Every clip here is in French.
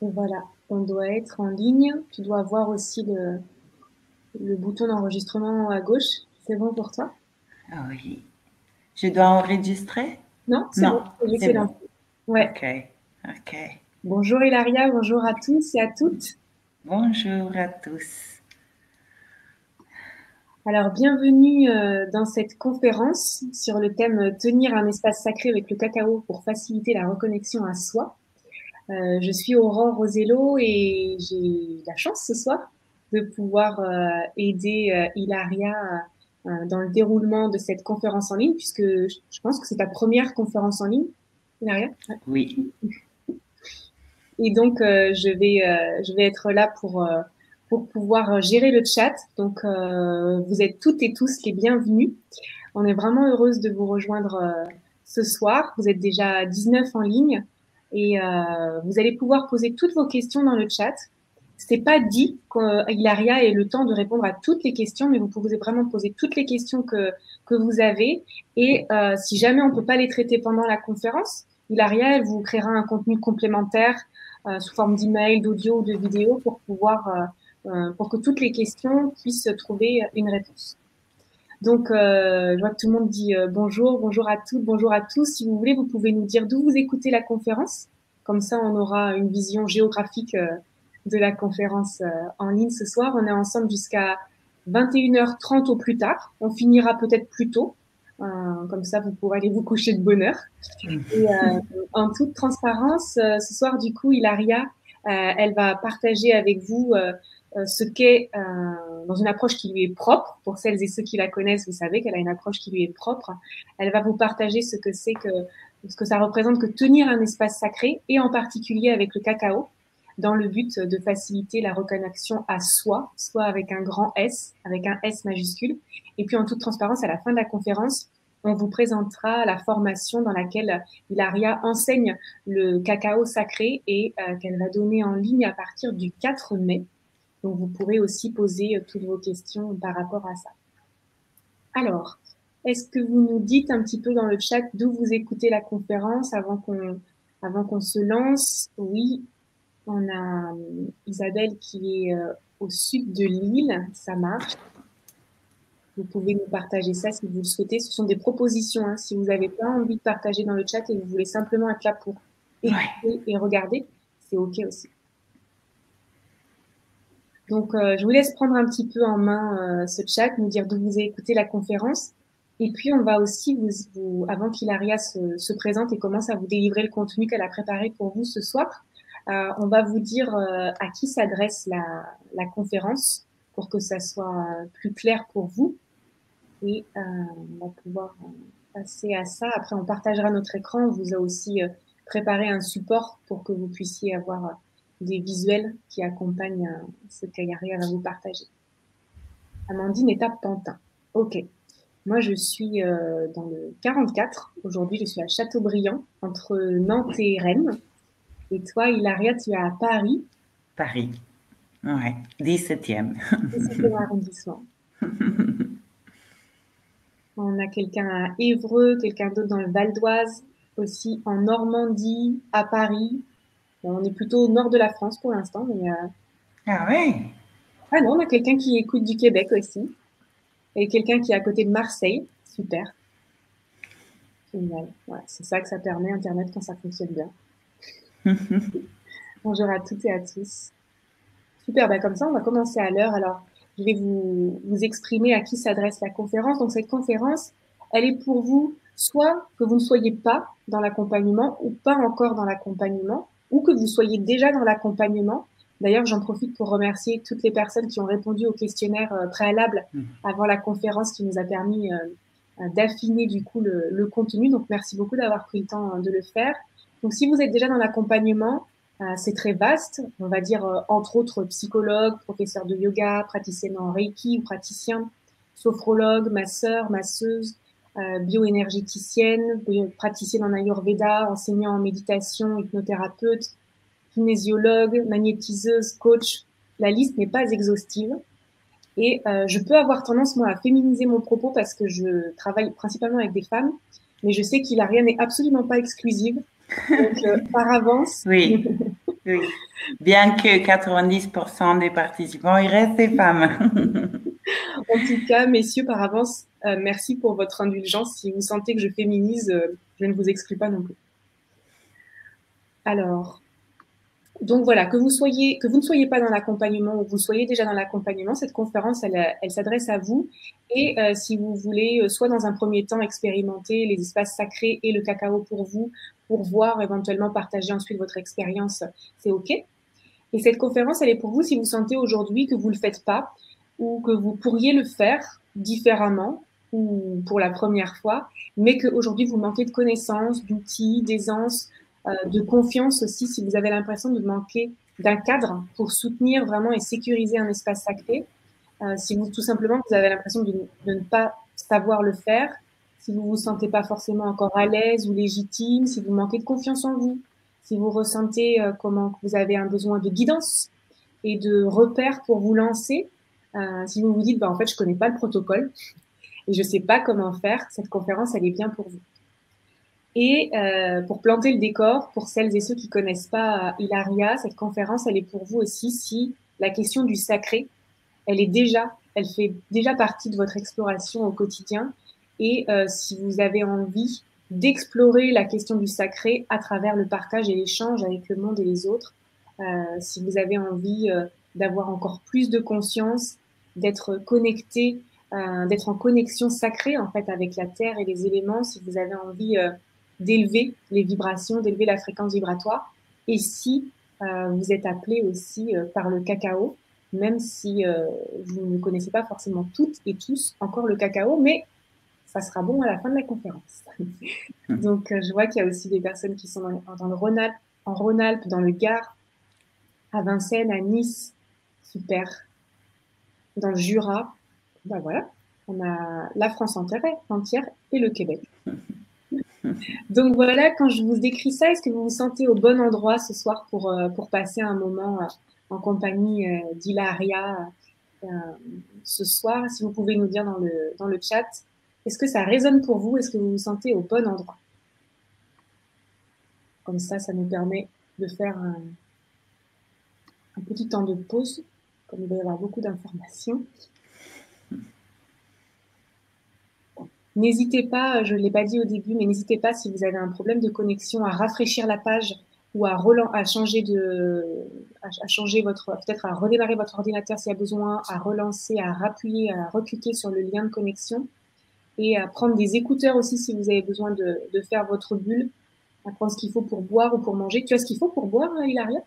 Et voilà, on doit être en ligne. Tu dois voir aussi le bouton d'enregistrement à gauche. C'est bon pour toi? Ah oui. Je dois enregistrer? Non, c'est bon, Non, je c'est sais bon. lancer. Ouais. OK. OK. Bonjour Hilaria, bonjour à tous et à toutes. Bonjour à tous. Alors, bienvenue dans cette conférence sur le thème Tenir un espace sacré avec le cacao pour faciliter la reconnexion à soi. Je suis Aurore Rosello et j'ai la chance ce soir de pouvoir aider Hilaria dans le déroulement de cette conférence en ligne, puisque je pense que c'est ta première conférence en ligne, Hilaria. Ouais. Oui. Et donc, je vais être là pour pouvoir gérer le chat. Donc, vous êtes toutes et tous les bienvenus. On est vraiment heureuse de vous rejoindre ce soir. Vous êtes déjà 19 en ligne et vous allez pouvoir poser toutes vos questions dans le chat. C'est pas dit qu'Hilaria ait le temps de répondre à toutes les questions, mais vous pouvez vraiment poser toutes les questions que vous avez. Et si jamais on peut pas les traiter pendant la conférence, Hilaria, elle vous créera un contenu complémentaire sous forme d'email, d'audio ou de vidéo pour pouvoir, pour que toutes les questions puissent trouver une réponse. Donc, je vois que tout le monde dit bonjour, bonjour à toutes, bonjour à tous. Si vous voulez, vous pouvez nous dire d'où vous écoutez la conférence. Comme ça, on aura une vision géographique de la conférence en ligne ce soir. On est ensemble jusqu'à 21h30 au plus tard. On finira peut-être plus tôt. Comme ça, vous pourrez aller vous coucher de bonne heure. Et en toute transparence, ce soir, du coup, Hilaria, elle va partager avec vous ce qu'est, dans une approche qui lui est propre. Pour celles et ceux qui la connaissent, vous savez qu'elle a une approche qui lui est propre. Elle va vous partager ce que c'est que, ce que ça représente que tenir un espace sacré, et en particulier avec le cacao, dans le but de faciliter la reconnexion à soi, soit avec un grand S, avec un S majuscule. Et puis, en toute transparence, à la fin de la conférence, on vous présentera la formation dans laquelle Hilaria enseigne le cacao sacré et qu'elle va donner en ligne à partir du 4 mai. Donc, vous pourrez aussi poser toutes vos questions par rapport à ça. Alors, est-ce que vous nous dites un petit peu dans le chat d'où vous écoutez la conférence avant qu'on se lance? Oui, on a Isabelle qui est au sud de l'île, ça marche. Vous pouvez nous partager ça si vous le souhaitez. Ce sont des propositions, hein. Si vous n'avez pas envie de partager dans le chat et que vous voulez simplement être là pour Ouais. écouter et regarder, c'est OK aussi. Donc, je vous laisse prendre un petit peu en main ce chat, nous dire d'où vous avez écouté la conférence. Et puis, on va aussi, avant qu'Hilaria se présente et commence à vous délivrer le contenu qu'elle a préparé pour vous ce soir, on va vous dire à qui s'adresse la conférence pour que ça soit plus clair pour vous. Et on va pouvoir passer à ça. Après, on partagera notre écran. On vous a aussi préparé un support pour que vous puissiez avoir des visuels qui accompagnent ce qu'Hilaria va vous partager. Amandine, étape Pantin. OK. Moi, je suis dans le 44. Aujourd'hui, je suis à Châteaubriand, entre Nantes et Rennes. Et toi, Hilaria, tu es à Paris, Paris. Ouais. 17e. 17e arrondissement. On a quelqu'un à Évreux, quelqu'un d'autre dans le Val d'Oise, aussi en Normandie, à Paris. Bon, on est plutôt au nord de la France pour l'instant, mais Ah oui? ah non, on a quelqu'un qui écoute du Québec aussi, et quelqu'un qui est à côté de Marseille. Super, génial. Ouais, c'est ça que ça permet, Internet, quand ça fonctionne bien. Bonjour à toutes et à tous. Super, bah comme ça, on va commencer à l'heure. Alors, je vais vous exprimer à qui s'adresse la conférence. Donc, cette conférence, elle est pour vous, soit que vous ne soyez pas dans l'accompagnement ou pas encore dans l'accompagnement, ou que vous soyez déjà dans l'accompagnement. D'ailleurs, j'en profite pour remercier toutes les personnes qui ont répondu au questionnaire préalable avant la conférence qui nous a permis d'affiner du coup le contenu. Donc, merci beaucoup d'avoir pris le temps de le faire. Donc, si vous êtes déjà dans l'accompagnement, c'est très vaste. On va dire, entre autres, psychologue, professeur de yoga, praticienne en Reiki ou praticien, sophrologue, masseur, masseuse, bioénergéticienne, praticienne en Ayurveda, enseignant en méditation, hypnothérapeute, kinésiologue, magnétiseuse, coach. La liste n'est pas exhaustive. Et je peux avoir tendance, moi, à féminiser mon propos parce que je travaille principalement avec des femmes, mais je sais qu'il a rien n'est absolument pas exclusive. Donc, par avance, Oui. oui. Bien que 90% des participants, ils restent des femmes. En tout cas, messieurs, par avance, merci pour votre indulgence. Si vous sentez que je féminise, je ne vous exclus pas non plus. Alors, donc voilà, que vous ne soyez pas dans l'accompagnement ou que vous soyez déjà dans l'accompagnement, cette conférence, elle s'adresse à vous. Et si vous voulez, soit dans un premier temps, expérimenter les espaces sacrés et le cacao pour vous, pour voir, éventuellement partager ensuite votre expérience, c'est OK. Et cette conférence, elle est pour vous si vous sentez aujourd'hui que vous ne le faites pas ou que vous pourriez le faire différemment ou pour la première fois, mais qu'aujourd'hui vous manquez de connaissances, d'outils, d'aisance, de confiance aussi, si vous avez l'impression de manquer d'un cadre pour soutenir vraiment et sécuriser un espace sacré. Si vous, tout simplement, vous avez l'impression de ne pas savoir le faire, si vous vous sentez pas forcément encore à l'aise ou légitime, si vous manquez de confiance en vous, si vous ressentez comment vous avez un besoin de guidance et de repères pour vous lancer, si vous vous dites, bah, en fait, je connais pas le protocole et je sais pas comment faire, cette conférence, elle est bien pour vous. Et pour planter le décor, pour celles et ceux qui connaissent pas Hilaria, cette conférence, elle est pour vous aussi si la question du sacré, elle fait déjà partie de votre exploration au quotidien. Et si vous avez envie d'explorer la question du sacré à travers le partage et l'échange avec le monde et les autres, si vous avez envie d'avoir encore plus de conscience, d'être connecté, d'être en connexion sacrée en fait avec la terre et les éléments, si vous avez envie d'élever les vibrations, d'élever la fréquence vibratoire, et si vous êtes appelé aussi par le cacao, même si vous ne connaissez pas forcément toutes et tous encore le cacao, mais ça sera bon à la fin de la conférence. Donc, je vois qu'il y a aussi des personnes qui sont dans le Rhône-Alpes, en Rhône-Alpes, dans le Gard, à Vincennes, à Nice, super. Dans le Jura, ben voilà, on a la France entière et le Québec. Donc voilà, quand je vous décris ça, est-ce que vous vous sentez au bon endroit ce soir pour passer un moment en compagnie d'Hilaria ce soir? Si vous pouvez nous dire dans le chat, est-ce que ça résonne pour vous? Est-ce que vous vous sentez au bon endroit? Comme ça nous permet de faire un petit temps de pause, comme il va y avoir beaucoup d'informations. N'hésitez pas, je ne l'ai pas dit au début, mais n'hésitez pas si vous avez un problème de connexion à rafraîchir la page ou à changer peut-être à redémarrer votre ordinateur s'il y a besoin, à relancer, à rappuyer, à recliquer sur le lien de connexion et à prendre des écouteurs aussi si vous avez besoin de faire votre bulle, à prendre ce qu'il faut pour boire ou pour manger. Tu as ce qu'il faut pour boire, Hilaria?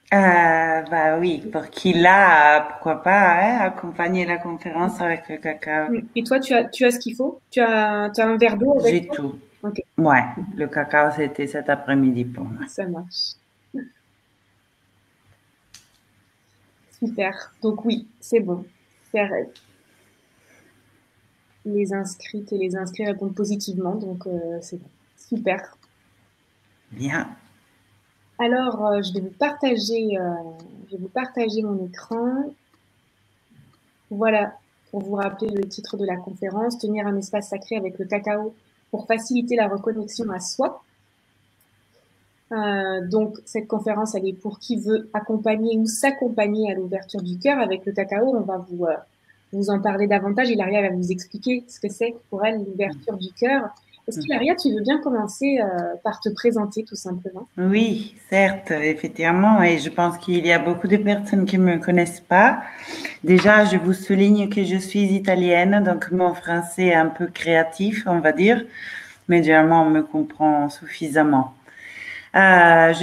Bah oui, pour qu'il a, pourquoi pas, hein, accompagner la conférence avec le cacao. Et toi, tu as ce qu'il faut? Tu as un verre d'eau avec J'ai toi? tout. Ok, Ouais, le cacao, c'était cet après-midi pour moi. ça marche. Super. Donc oui, c'est bon. C'est les inscrites et les inscrits répondent positivement, donc c'est bon. Super. Bien. Alors, je vais vous partager mon écran. Voilà, pour vous rappeler le titre de la conférence, tenir un espace sacré avec le cacao pour faciliter la reconnexion à soi. Donc, cette conférence, elle est pour qui veut accompagner ou s'accompagner à l'ouverture du cœur avec le cacao. On va vous en parler davantage. Hilaria va vous expliquer ce que c'est pour elle l'ouverture du cœur. Est-ce qu'Hilaria, tu veux bien commencer par te présenter tout simplement? Oui, certes, effectivement, et je pense qu'il y a beaucoup de personnes qui me connaissent pas. Déjà, je vous souligne que je suis italienne, donc mon français est un peu créatif, on va dire, mais généralement on me comprend suffisamment. Alors,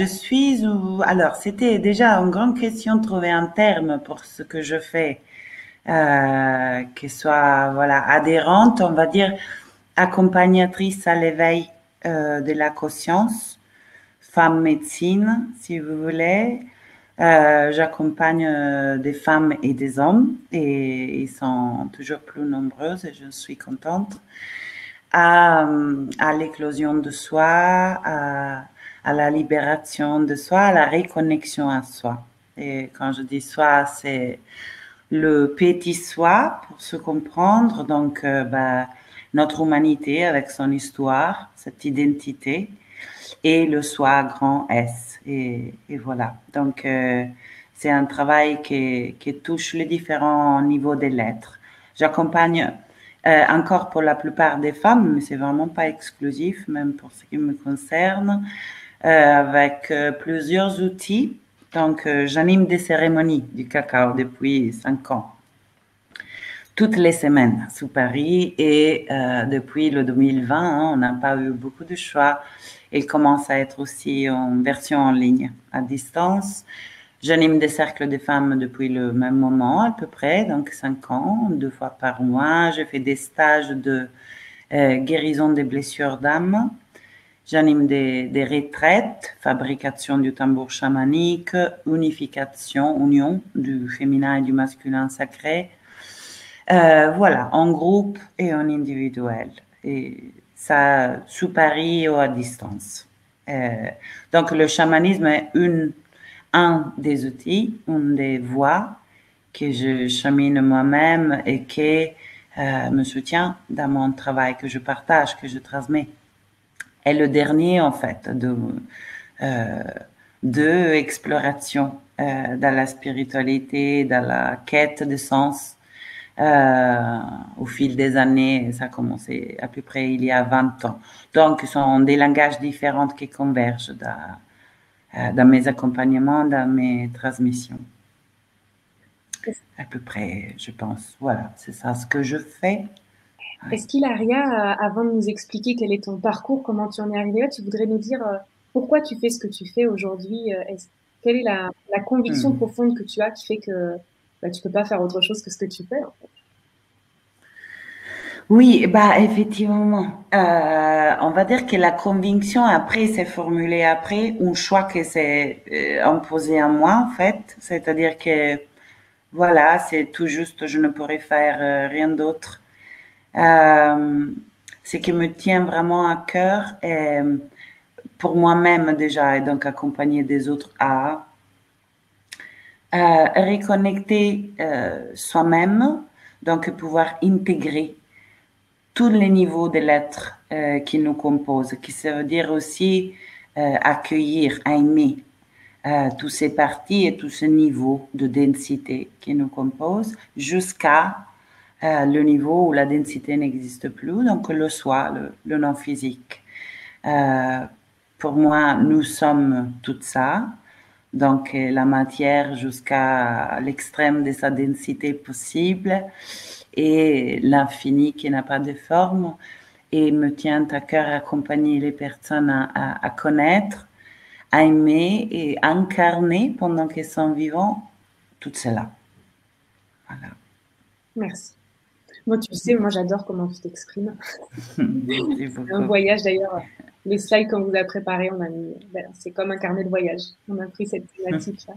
c'était déjà une grande question de trouver un terme pour ce que je fais, qui soit, voilà, adhérente, on va dire, accompagnatrice à l'éveil de la conscience, femme médecine, si vous voulez. J'accompagne des femmes et des hommes, et ils sont toujours plus nombreux, et je suis contente, à l'éclosion de soi, à la libération de soi, à la reconnexion à soi. Et quand je dis soi, c'est le petit soi, pour se comprendre, donc notre humanité avec son histoire, cette identité, et le soi grand S. Et voilà. Donc, c'est un travail qui touche les différents niveaux des lettres. J'accompagne encore pour la plupart des femmes, mais c'est vraiment pas exclusif, même pour ce qui me concerne, avec plusieurs outils. Donc, j'anime des cérémonies du cacao depuis 5 ans, toutes les semaines sous Paris, et depuis le 2020, hein, on n'a pas eu beaucoup de choix. Il commence à être aussi en version en ligne, à distance. J'anime des cercles de femmes depuis le même moment, à peu près, donc 5 ans, 2 fois par mois. Je fais des stages de guérison des blessures d'âme. J'anime des retraites, fabrication du tambour chamanique, union du féminin et du masculin sacré. Voilà, en groupe et en individuel. Et ça, sous Paris ou à distance. Donc, le chamanisme est un des outils, une des voies que je chamine moi-même et qui me soutient dans mon travail que je partage, que je transmets. Et le dernier, en fait, de exploration dans la spiritualité, dans la quête de sens. Au fil des années, ça a commencé à peu près il y a 20 ans. Donc, ce sont des langages différents qui convergent dans mes accompagnements, dans mes transmissions. À peu près, je pense. Voilà, c'est ça ce que je fais. Est-ce qu'Hilaria, avant de nous expliquer quel est ton parcours, comment tu en es arrivée là, tu voudrais nous dire pourquoi tu fais ce que tu fais aujourd'hui? Quelle est la conviction profonde que tu as qui fait que tu peux pas faire autre chose que ce que tu fais, en fait? Oui, bah effectivement, on va dire que la conviction après s'est formulée après un choix qui s'est imposé à moi en fait, c'est-à-dire que voilà, c'est tout juste, je ne pourrais faire rien d'autre. Ce qui me tient vraiment à cœur est pour moi-même déjà et donc accompagner des autres à reconnecter soi-même, donc pouvoir intégrer tous les niveaux de l'être qui nous composent, qui ça veut dire aussi accueillir, aimer tous ces parties et tous ces niveaux de densité qui nous composent jusqu'à le niveau où la densité n'existe plus, donc le soi, le non physique. Pour moi, nous sommes tout ça, donc la matière jusqu'à l'extrême de sa densité possible et l'infini qui n'a pas de forme. Et me tient à cœur accompagner les personnes à connaître, à aimer et incarner pendant qu'elles sont vivantes tout cela. Voilà. Merci. Moi, tu sais, moi, j'adore comment tu t'exprimes. Merci C'est un beaucoup. voyage, d'ailleurs. Les slides qu'on vous a préparés, on a mis, c'est comme un carnet de voyage. On a pris cette thématique-là.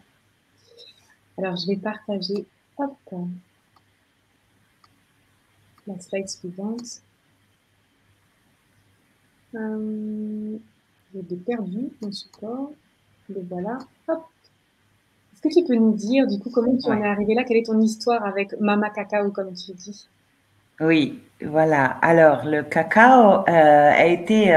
Alors, je vais partager, hop, la slide suivante. J'ai perdu mon support. Le voilà. Hop. Est-ce que tu peux nous dire, du coup, comment tu en es arrivé là? Quelle est ton histoire avec Mama Cacao, comme tu dis? Oui, voilà. Alors, le cacao a été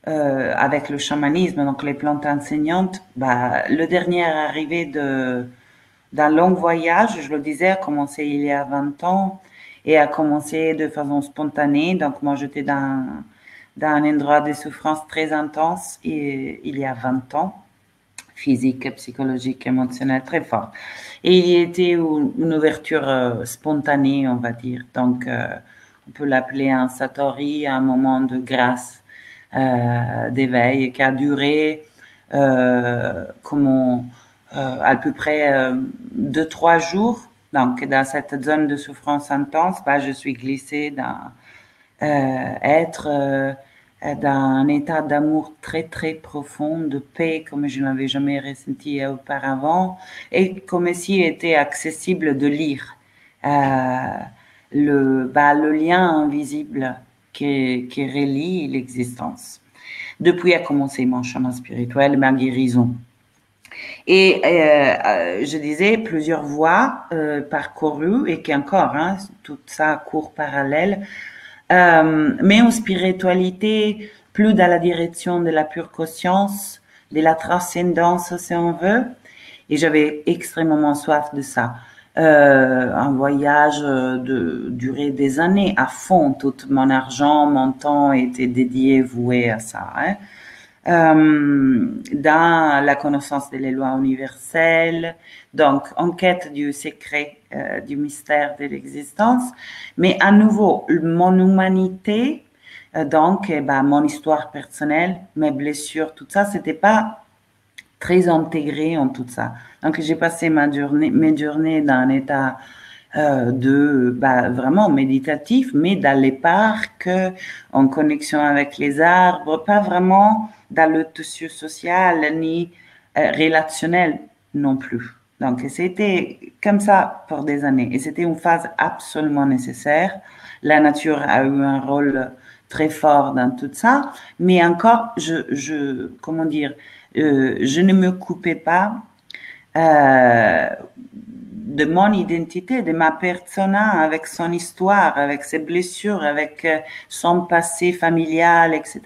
avec le chamanisme, donc les plantes enseignantes, bah, le dernier arrivé d'un long voyage, je le disais, a commencé il y a 20 ans et a commencé de façon spontanée. Donc, moi, j'étais dans un endroit de souffrance très intense et, il y a 20 ans, physique, psychologique, émotionnel très fort. Et il y était une ouverture spontanée, on va dire. Donc, on peut l'appeler un satori, un moment de grâce, d'éveil, qui a duré à peu près 2, 3 jours. Donc, dans cette zone de souffrance intense, bah, je suis glissée dans être dans un état d'amour très très profond, de paix comme je n'avais jamais ressenti auparavant, et comme si était accessible de lire le lien invisible qui relie l'existence. Depuis a commencé mon chemin spirituel, ma guérison. Et je disais plusieurs voies parcourues et qui encore, hein, tout ça court parallèle. Mais en spiritualité plus dans la direction de la pure conscience, de la transcendance, si on veut. Et j'avais extrêmement soif de ça. Un voyage de durer des années à fond. Tout mon argent, mon temps était dédié, voué à ça. Hein. Dans la connaissance des lois universelles, donc en quête du secret, du mystère de l'existence. Mais à nouveau, mon humanité, donc mon histoire personnelle, mes blessures, tout ça, c'était pas très intégré en tout ça. Donc j'ai passé mes journées dans un état vraiment méditatif, mais dans les parcs, en connexion avec les arbres, pas vraiment dans le tissu social ni relationnel non plus. Donc c'était comme ça pour des années et c'était une phase absolument nécessaire. La nature a eu un rôle très fort dans tout ça, mais encore, comment dire, je ne me coupais pas de mon identité, de ma persona, avec son histoire, avec ses blessures, avec son passé familial, etc.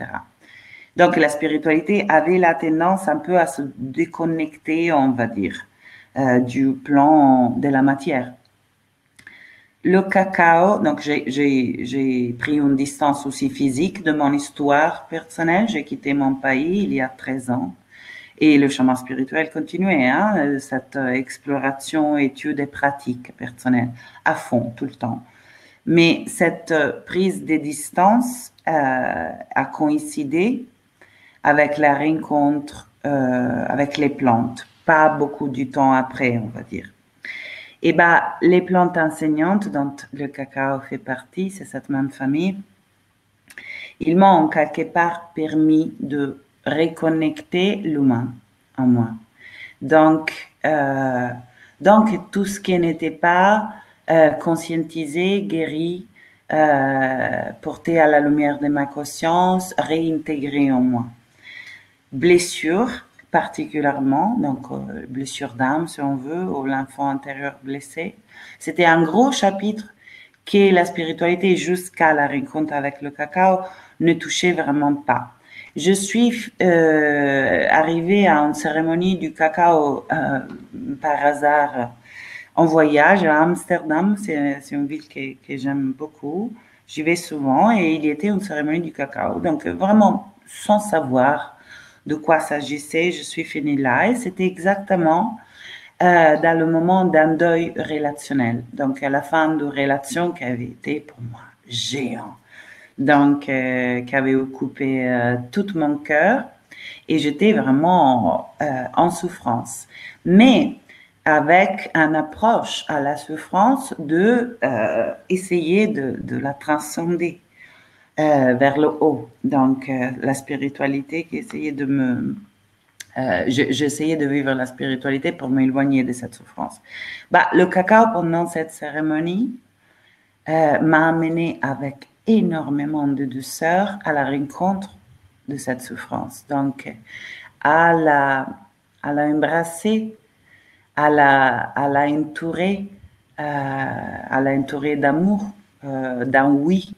Donc la spiritualité avait la tendance un peu à se déconnecter, on va dire, du plan de la matière. Le cacao, donc j'ai pris une distance aussi physique de mon histoire personnelle. J'ai quitté mon pays il y a 13 ans. Et le chemin spirituel continuait, hein, cette exploration, étude et pratique personnelle à fond, tout le temps. Mais cette prise de distance a coïncidé avec la rencontre avec les plantes, pas beaucoup du temps après, on va dire. Et les plantes enseignantes dont le cacao fait partie, c'est cette même famille, ils m'ont quelque part permis de reconnecter l'humain en moi. Donc tout ce qui n'était pas conscientisé, guéri, porté à la lumière de ma conscience, réintégré en moi. Blessure, particulièrement, donc blessure d'âme, si on veut, ou l'enfant intérieur blessé. C'était un gros chapitre que la spiritualité, jusqu'à la rencontre avec le cacao, ne touchait vraiment pas. Je suis arrivée à une cérémonie du cacao par hasard en voyage à Amsterdam. C'est une ville que j'aime beaucoup. J'y vais souvent et il y était une cérémonie du cacao. Donc vraiment, sans savoir de quoi s'agissait, je suis venue là et c'était exactement dans le moment d'un deuil relationnel. Donc à la fin de relation qui avait été pour moi géant. Donc, qui avait occupé tout mon cœur et j'étais vraiment en souffrance. Mais avec une approche à la souffrance de essayer de la transcender vers le haut. Donc, la spiritualité qui essayait de me... j'essayais de vivre la spiritualité pour m'éloigner de cette souffrance. Le cacao, pendant cette cérémonie, m'a amené avec énormément de douceur à la rencontre de cette souffrance. Donc, à la embrasser, à la entourer d'amour, d'un oui.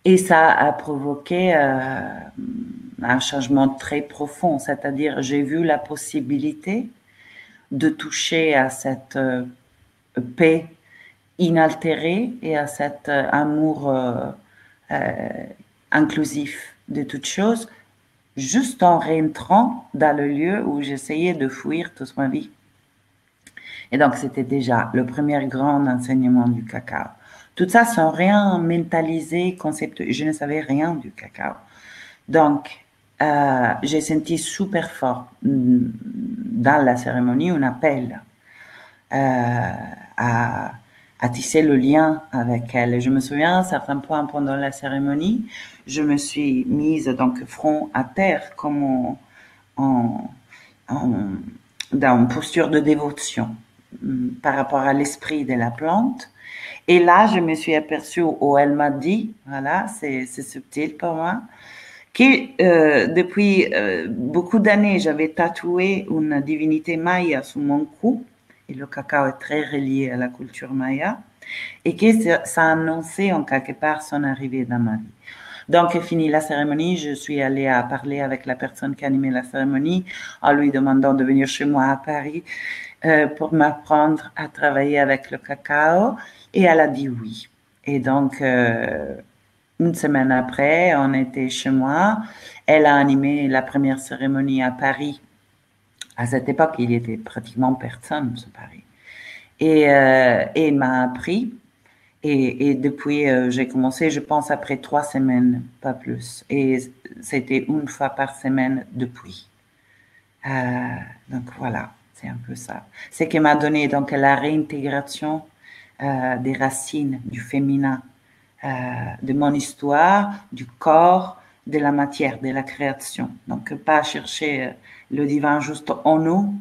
Et ça a provoqué un changement très profond, c'est-à-dire j'ai vu la possibilité de toucher à cette paix inaltéré et à cet amour inclusif de toutes choses, juste en rentrant dans le lieu où j'essayais de fuir toute ma vie. Et donc, c'était déjà le premier grand enseignement du cacao. Tout ça sans rien mentaliser, conceptuel. Je ne savais rien du cacao. Donc, j'ai senti super fort dans la cérémonie un appel à tisser le lien avec elle. Et je me souviens, à certains points pendant la cérémonie, je me suis mise donc front à terre comme dans une posture de dévotion par rapport à l'esprit de la plante. Et là, je me suis aperçue, où elle m'a dit, voilà, c'est subtil pour moi, que depuis beaucoup d'années, j'avais tatoué une divinité maya sous mon cou, et le cacao est très relié à la culture maya, et que ça annonçait en quelque part son arrivée dans ma vie. Donc, fini la cérémonie, je suis allée à parler avec la personne qui animait la cérémonie en lui demandant de venir chez moi à Paris pour m'apprendre à travailler avec le cacao et elle a dit oui. Et donc, une semaine après, on était chez moi. Elle a animé la première cérémonie à Paris. À cette époque, il y était pratiquement personne sur Paris. Et il m'a appris. Et depuis, j'ai commencé, je pense, après 3 semaines, pas plus. Et c'était une fois par semaine depuis. Euh, donc voilà, c'est un peu ça. C'est ce qui m'a donné donc la réintégration des racines du féminin, de mon histoire, du corps, de la matière, de la création. Donc pas chercher le divin juste en nous,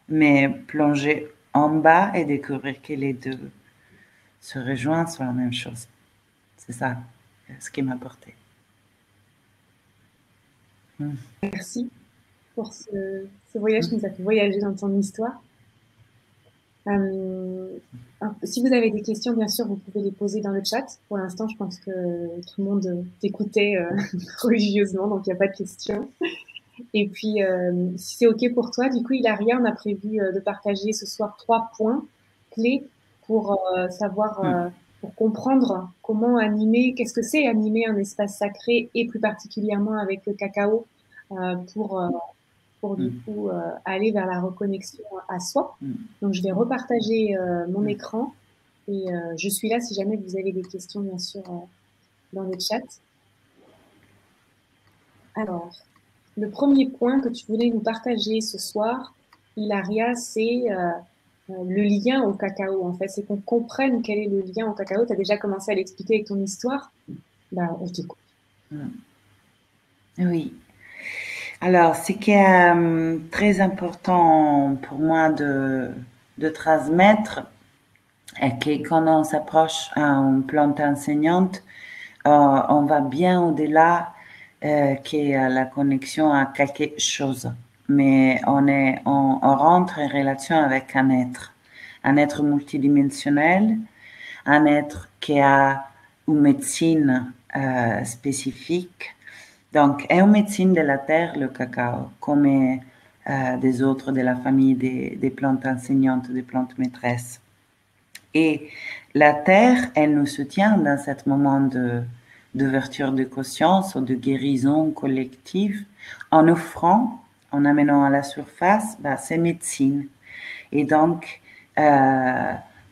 mais plonger en bas et découvrir que les deux se rejoignent sur la même chose. C'est ça ce qui m'a porté. Merci pour ce voyage qui nous a fait voyager dans ton histoire. Si vous avez des questions, bien sûr, vous pouvez les poser dans le chat. Pour l'instant, je pense que tout le monde t'écoutait religieusement, donc il n'y a pas de questions. Et puis, si c'est OK pour toi, du coup, Hilaria, on a prévu de partager ce soir 3 points clés pour savoir, pour comprendre comment animer, qu'est-ce que c'est animer un espace sacré et plus particulièrement avec le cacao euh, pour, euh, pour du coup aller vers la reconnexion à soi. Donc, je vais repartager mon écran et je suis là si jamais vous avez des questions, bien sûr, dans le chat. Alors, le premier point que tu voulais nous partager ce soir, Hilaria, c'est le lien au cacao. En fait, c'est qu'on comprenne quel est le lien au cacao. Tu as déjà commencé à l'expliquer avec ton histoire. Ben, on t'écoute. Oui. Alors, ce qui est très important pour moi de transmettre est que quand on s'approche à une plante enseignante, on va bien au-delà que la connexion à quelque chose. Mais on rentre en relation avec un être multidimensionnel, un être qui a une médecine spécifique. Donc, est une médecine de la terre, le cacao, comme des autres de la famille des plantes enseignantes, des plantes maîtresses. Et la terre, elle nous soutient dans ce moment d'ouverture de conscience ou de guérison collective en offrant, en amenant à la surface, ces médecines. Et donc,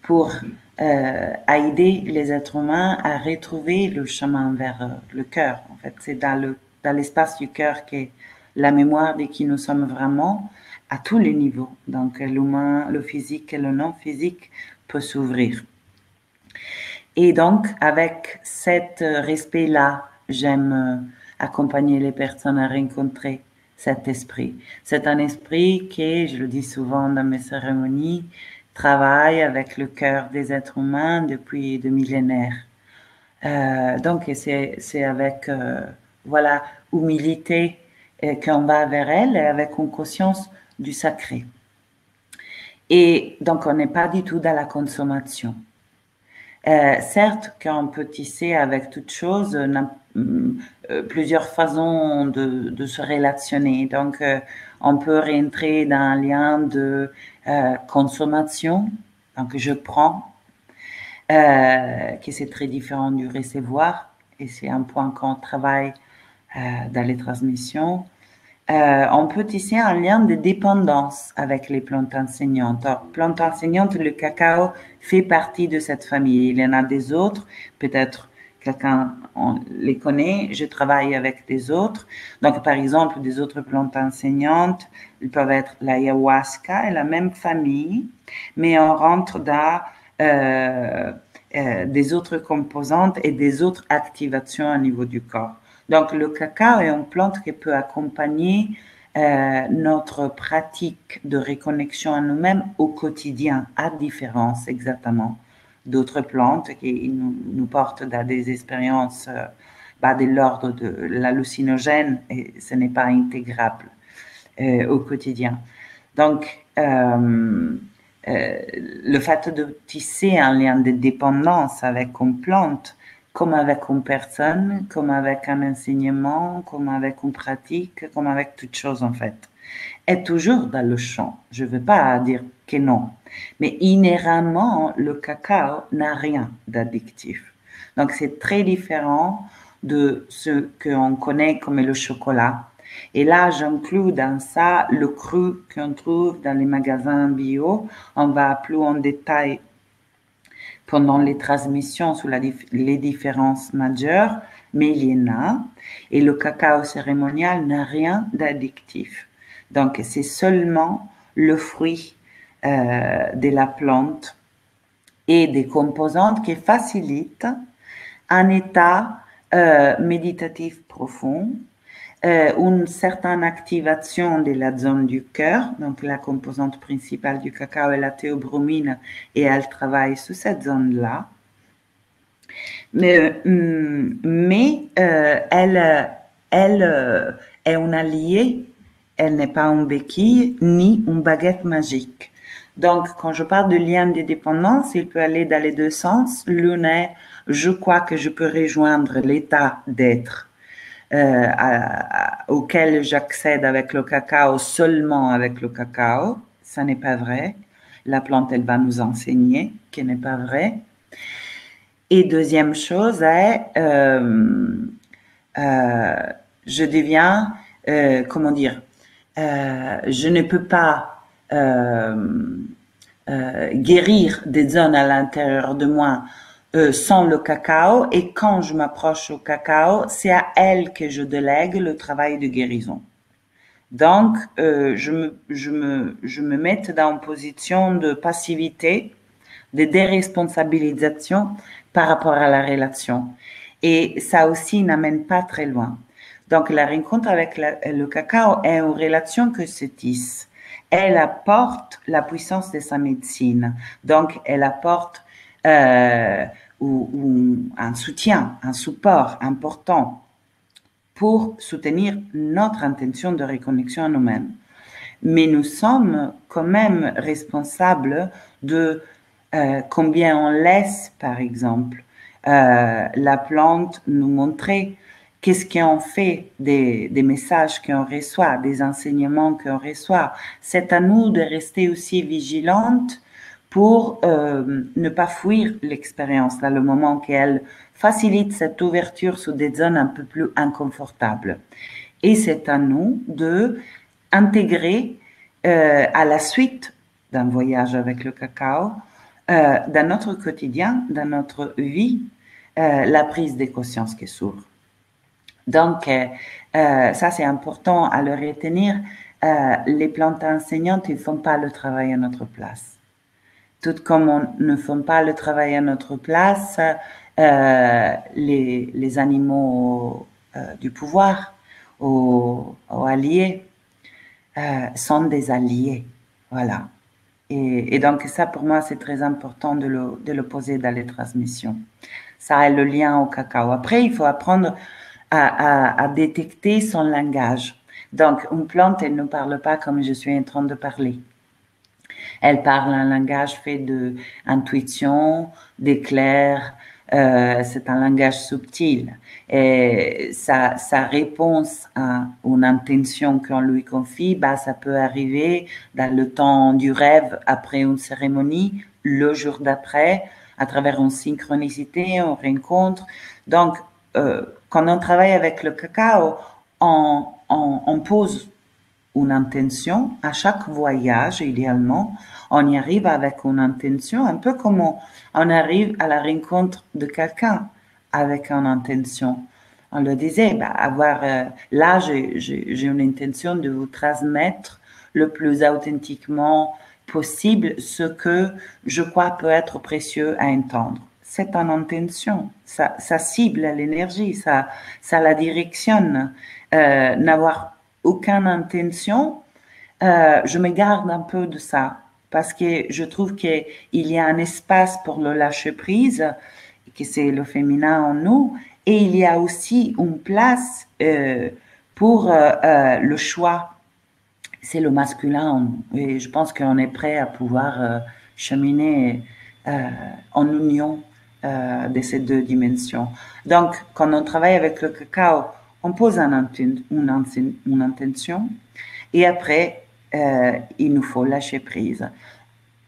pour aider les êtres humains à retrouver le chemin vers le cœur. En fait, c'est dans l'espace du cœur que la mémoire de qui nous sommes vraiment à tous les niveaux. Donc, l'humain, le physique et le non physique peut s'ouvrir. Et donc, avec cet respect-là, j'aime accompagner les personnes à rencontrer cet esprit. C'est un esprit qui, je le dis souvent dans mes cérémonies, travaille avec le cœur des êtres humains depuis des millénaires. Donc, c'est avec, voilà, humilité qu'on va vers elle et avec une conscience du sacré. Et donc, on n'est pas du tout dans la consommation. Certes qu'on peut tisser avec toute chose plusieurs façons de se relationner. Donc, on peut rentrer dans un lien de consommation. Donc, je prends, qui c'est très différent du recevoir. Et c'est un point qu'on travaille dans les transmissions. On peut tisser un lien de dépendance avec les plantes enseignantes. Alors, plantes enseignantes, le cacao fait partie de cette famille. Il y en a des autres, peut-être quelqu'un on les connaît, je travaille avec des autres. Donc, par exemple, des autres plantes enseignantes, ils peuvent être l'ayahuasca et la même famille, mais on rentre dans des autres composantes et des autres activations au niveau du corps. Donc, le cacao est une plante qui peut accompagner notre pratique de reconnexion à nous-mêmes au quotidien, à différence exactement d'autres plantes qui nous portent dans des expériences de l'ordre de l'hallucinogène et ce n'est pas intégrable au quotidien. Donc, le fait de tisser un lien de dépendance avec une plante comme avec une personne, comme avec un enseignement, comme avec une pratique, comme avec toute chose en fait. Est toujours dans le champ. Je ne veux pas dire que non. Mais inhéremment, le cacao n'a rien d'addictif. Donc c'est très différent de ce qu'on connaît comme le chocolat. Et là, j'inclus dans ça le cru qu'on trouve dans les magasins bio. On va plus en détail pendant les transmissions sur les différences majeures, mais il y en a. Et le cacao cérémonial n'a rien d'addictif. Donc, c'est seulement le fruit de la plante et des composantes qui facilitent un état méditatif profond, une certaine activation de la zone du cœur, donc la composante principale du cacao est la théobromine et elle travaille sur cette zone-là. Elle est un allié, elle n'est pas une béquille ni une baguette magique. Donc, quand je parle de lien de dépendance, il peut aller dans les deux sens. L'une est, je crois que je peux rejoindre l'état d'être auquel j'accède avec le cacao seulement avec le cacao. Ça n'est pas vrai. La plante, elle va nous enseigner que n'est pas vrai. Et deuxième chose est, je deviens, comment dire, je ne peux pas guérir des zones à l'intérieur de moi sans le cacao. Et quand je m'approche au cacao, c'est à elle que je délègue le travail de guérison. Donc, je me mets dans une position de passivité, de déresponsabilisation par rapport à la relation. Et ça aussi n'amène pas très loin. Donc, la rencontre avec le cacao est une relation que se tisse. Elle apporte la puissance de sa médecine. Donc, elle apporte un soutien, un support important pour soutenir notre intention de reconnexion à nous-mêmes. Mais nous sommes quand même responsables de combien on laisse, par exemple, la plante nous montrer qu'est-ce qu'on fait des messages qu'on reçoit, des enseignements qu'on reçoit. C'est à nous de rester aussi vigilantes pour ne pas fuir l'expérience dans le moment qu'elle facilite cette ouverture sur des zones un peu plus inconfortables. Et c'est à nous de intégrer à la suite d'un voyage avec le cacao, dans notre quotidien, dans notre vie, la prise de conscience qui s'ouvre. Donc, ça c'est important à le retenir. Les plantes enseignantes, ils ne font pas le travail à notre place. Tout comme on ne fait pas le travail à notre place, les animaux du pouvoir, aux alliés, sont des alliés. Voilà. Et donc ça, pour moi, c'est très important de le poser dans les transmissions. Ça est le lien au cacao. Après, il faut apprendre à détecter son langage. Donc, une plante, elle ne parle pas comme je suis en train de parler. Elle parle un langage fait d'intuition, d'éclair. C'est un langage subtil. Et sa réponse à une intention qu'on lui confie, bah, ça peut arriver dans le temps du rêve, après une cérémonie, le jour d'après, à travers une synchronicité, une rencontre. Donc, quand on travaille avec le cacao, on pose une intention à chaque voyage, idéalement. On y arrive avec une intention, un peu comme on arrive à la rencontre de quelqu'un avec une intention. On le disait, bah, là, j'ai une intention de vous transmettre le plus authentiquement possible ce que je crois peut être précieux à entendre. C'est une intention, ça cible l'énergie, ça la directionne. N'avoir aucune intention, je me garde un peu de ça parce que je trouve qu'il y a un espace pour le lâcher prise, que c'est le féminin en nous, et il y a aussi une place pour le choix. C'est le masculin en nous. Et je pense qu'on est prêt à pouvoir cheminer en union de ces deux dimensions. Donc, quand on travaille avec le cacao, on pose une intention et après, il nous faut lâcher prise.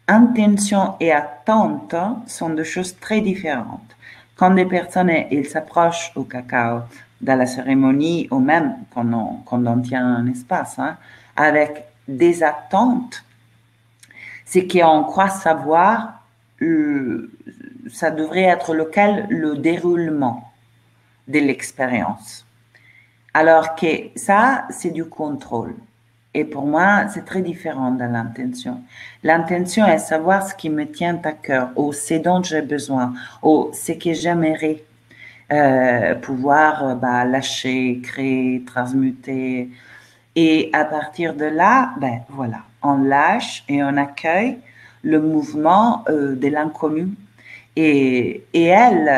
Intention et attente sont deux choses très différentes. Quand des personnes ils s'approchent au cacao dans la cérémonie ou même quand on tient un espace avec des attentes, c'est qu'on croit savoir ça devrait être le déroulement de l'expérience. Alors que ça, c'est du contrôle. Et pour moi, c'est très différent de l'intention. L'intention est savoir ce qui me tient à cœur, ou ce dont j'ai besoin, ou ce que j'aimerais pouvoir lâcher, créer, transmuter. Et à partir de là, ben voilà, on lâche et on accueille le mouvement de l'inconnu. Et elle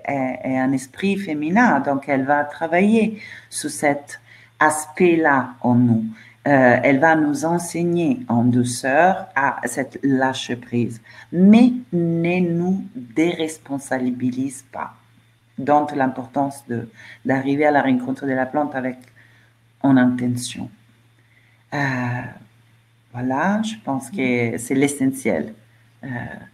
est un esprit féminin, donc elle va travailler sur cet aspect-là en nous. Elle va nous enseigner en douceur à cette lâche prise, mais ne nous déresponsabilise pas. Donc l'importance d'arriver à la rencontre de la plante avec en intention. Voilà, je pense que c'est l'essentiel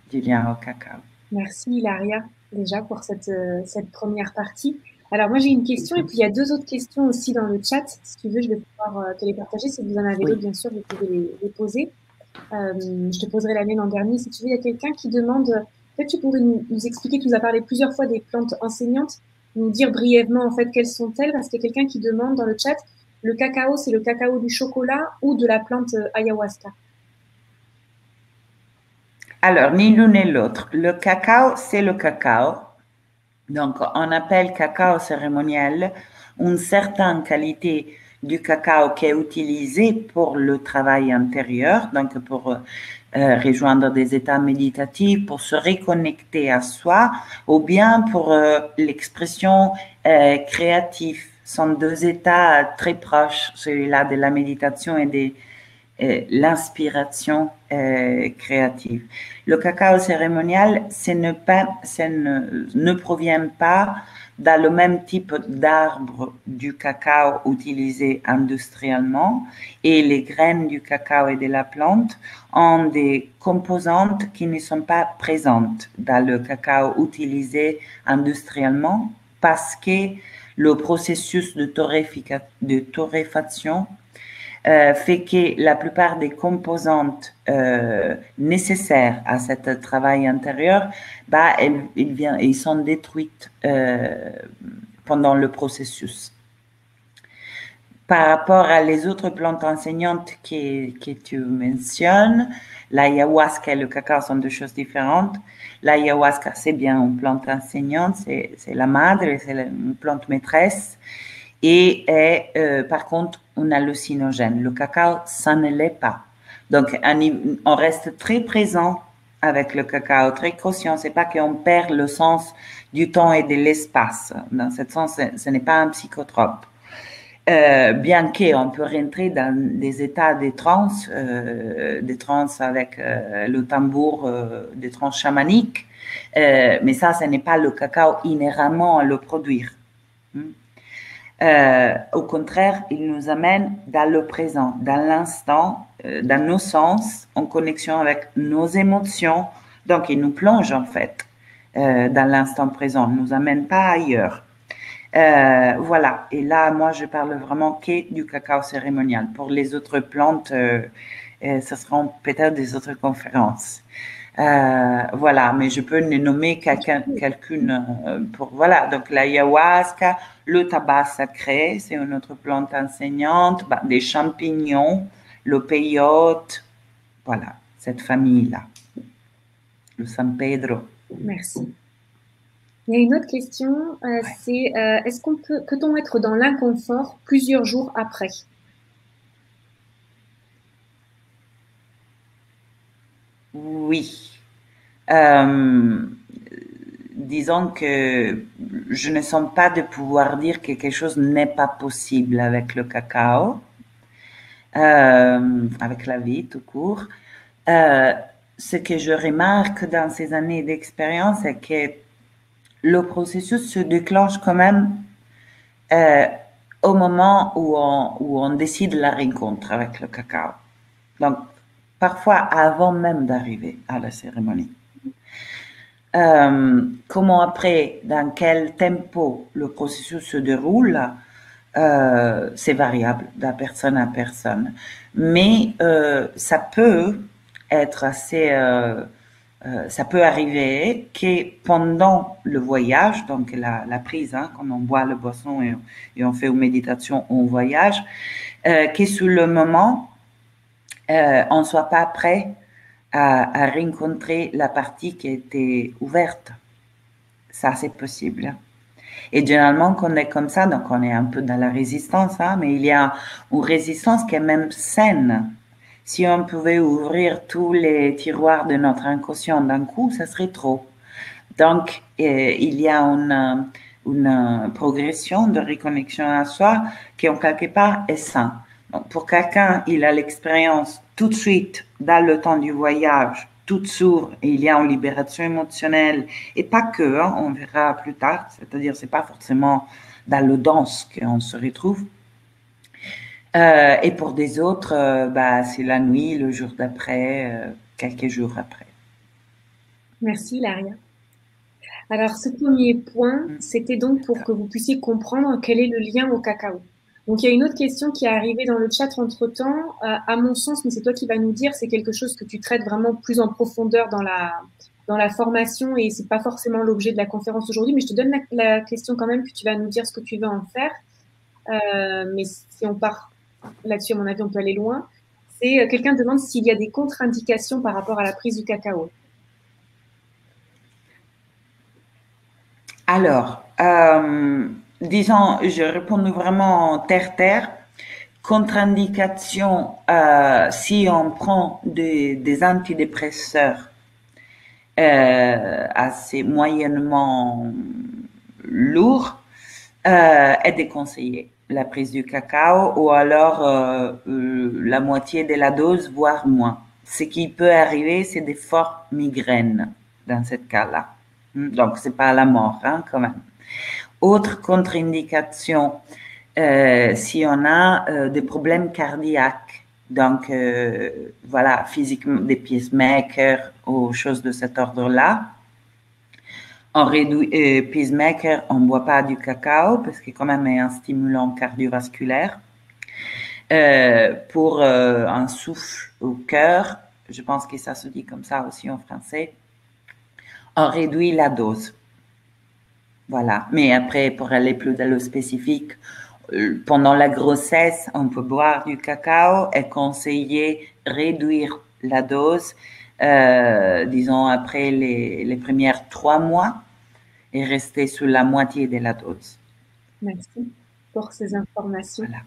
du lien au cacao. Merci Hilaria déjà pour cette première partie. Alors moi j'ai une question et puis il y a deux autres questions aussi dans le chat. Si tu veux, je vais pouvoir te les partager. Si vous en avez d'autres, bien sûr, vous pouvez les poser. Je te poserai la mienne en dernier. Si tu veux, il y a quelqu'un qui demande, peut-être tu pourrais nous expliquer, tu nous as parlé plusieurs fois des plantes enseignantes, nous dire brièvement en fait quelles sont-elles, parce qu'il y a quelqu'un qui demande dans le chat, le cacao, c'est le cacao du chocolat ou de la plante ayahuasca? Alors, ni l'un ni l'autre. Le cacao, c'est le cacao. Donc, on appelle cacao cérémonial une certaine qualité du cacao qui est utilisé pour le travail intérieur, donc pour rejoindre des états méditatifs, pour se reconnecter à soi, ou bien pour l'expression créative. Ce sont deux états très proches, celui-là de la méditation et de l'inspiration créative. Le cacao cérémonial, ne provient pas dans le même type d'arbre du cacao utilisé industriellement, et les graines du cacao et de la plante ont des composantes qui ne sont pas présentes dans le cacao utilisé industriellement parce que le processus de torréfaction fait que la plupart des composantes nécessaires à ce travail intérieur, ils sont détruites pendant le processus. Par rapport à les autres plantes enseignantes que tu mentionnes, l'ayahuasca et le cacao sont deux choses différentes. L'ayahuasca, c'est bien une plante enseignante, c'est la madre, c'est une plante maîtresse. Et est par contre un hallucinogène. Le cacao, ça ne l'est pas. Donc, on reste très présent avec le cacao, très conscient. C'est pas qu'on perd le sens du temps et de l'espace. Dans ce sens, ce n'est pas un psychotrope. Bien qu'on peut rentrer dans des états de transe avec le tambour, des transes chamaniques, mais ça, ce n'est pas le cacao inhéremment à le produire. Au contraire, il nous amène dans le présent, dans l'instant, dans nos sens, en connexion avec nos émotions. Donc, il nous plonge en fait dans l'instant présent, ne nous amène pas ailleurs. Voilà. Et là, moi, je parle vraiment que du cacao cérémonial. Pour les autres plantes, ce seront peut-être des autres conférences. Voilà, mais je peux nommer quelqu'une pour voilà. Donc l'ayahuasca, le tabac sacré, c'est une autre plante enseignante, des champignons, le peyote, voilà, cette famille-là, le San Pedro. Merci. Il y a une autre question, c'est est-ce peut-on être dans l'inconfort plusieurs jours après? Oui. Disons que je ne sens pas de pouvoir dire que quelque chose n'est pas possible avec le cacao, avec la vie tout court. ce que je remarque dans ces années d'expérience, c'est que le processus se déclenche quand même euh, au moment où on décide la rencontre avec le cacao. Donc, parfois avant même d'arriver à la cérémonie. Comment après, dans quel tempo le processus se déroule, c'est variable de personne à personne. Mais ça peut être assez... ça peut arriver que pendant le voyage, donc la prise, hein, quand on boit le boisson et on fait une méditation au voyage, que sur le moment, on ne soit pas prêt à rencontrer la partie qui était ouverte. Ça, c'est possible. Et généralement, quand on est comme ça, donc on est un peu dans la résistance, hein, mais il y a une résistance qui est même saine. Si on pouvait ouvrir tous les tiroirs de notre inconscient d'un coup, ça serait trop. Donc, il y a une progression de reconnexion à soi qui, en quelque part, est sain. Donc, pour quelqu'un, il a l'expérience tout de suite, dans le temps du voyage, tout s'ouvre et il y a une libération émotionnelle, et pas que, hein, on verra plus tard, c'est-à-dire c'est pas forcément dans le danse qu'on se retrouve. Et pour des autres, bah, c'est la nuit, le jour d'après, quelques jours après. Merci, Laria. Alors, ce premier point, c'était donc pour que vous puissiez comprendre quel est le lien au cacao. Donc, il y a une autre question qui est arrivée dans le chat entre-temps. À mon sens, mais c'est toi qui vas nous dire, c'est quelque chose que tu traites vraiment plus en profondeur dans la formation et c'est pas forcément l'objet de la conférence aujourd'hui, mais je te donne la question quand même, puis tu vas nous dire ce que tu veux en faire. Mais si on part là-dessus, à mon avis, on peut aller loin. C'est quelqu'un demande s'il y a des contre-indications par rapport à la prise du cacao. Alors, disons, je réponds vraiment terre-terre. Contre-indication, si on prend des antidépresseurs assez moyennement lourds, est déconseillé la prise du cacao ou alors la moitié de la dose, voire moins. Ce qui peut arriver, c'est des fortes migraines dans ce cas-là. Donc, c'est pas la mort, hein, quand même. Autre contre-indication, si on a des problèmes cardiaques, donc voilà, physiquement des pacemakers ou choses de cet ordre-là. On réduit, pacemaker, on ne boit pas du cacao parce que quand même est un stimulant cardiovasculaire. Pour un souffle au cœur, je pense que ça se dit comme ça aussi en français, on réduit la dose. Voilà. Mais après, pour aller plus dans le spécifique, pendant la grossesse, on peut boire du cacao et conseiller réduire la dose, disons après les premiers 3 mois et rester sur la moitié de la dose. Merci pour ces informations. Voilà.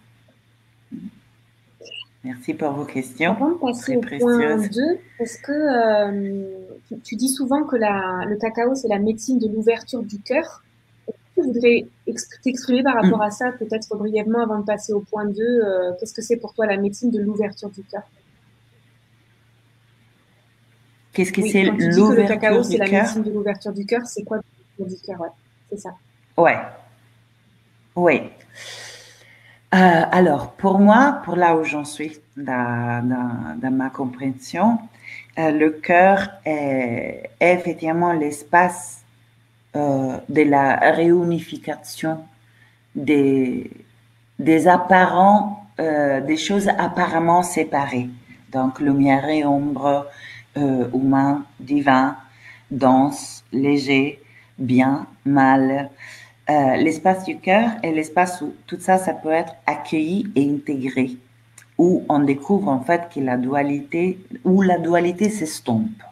Merci pour vos questions. Avant de passer au point 2, est-ce que tu dis souvent que le cacao, c'est la médecine de l'ouverture du cœur? Tu voudrais t'exprimer par rapport à ça, peut-être brièvement avant de passer au point 2, qu'est-ce que c'est pour toi la médecine de l'ouverture du cœur? Qu'est-ce que Oui, c'est quand tu dis que le cacao, l'ouverture c'est du la cœur? médecine de l'ouverture du cœur, c'est quoi l'ouverture du cœur? Ouais, c'est ça. Ouais. Oui. Alors, pour moi, pour là où j'en suis dans ma compréhension, le cœur est effectivement l'espace de la réunification des, des apparents, des choses apparemment séparées. Donc, lumière et ombre, humain, divin, dense, léger, bien, mal. L'espace du cœur est l'espace où tout ça, ça peut être accueilli et intégré, où on découvre en fait que où la dualité s'estompe.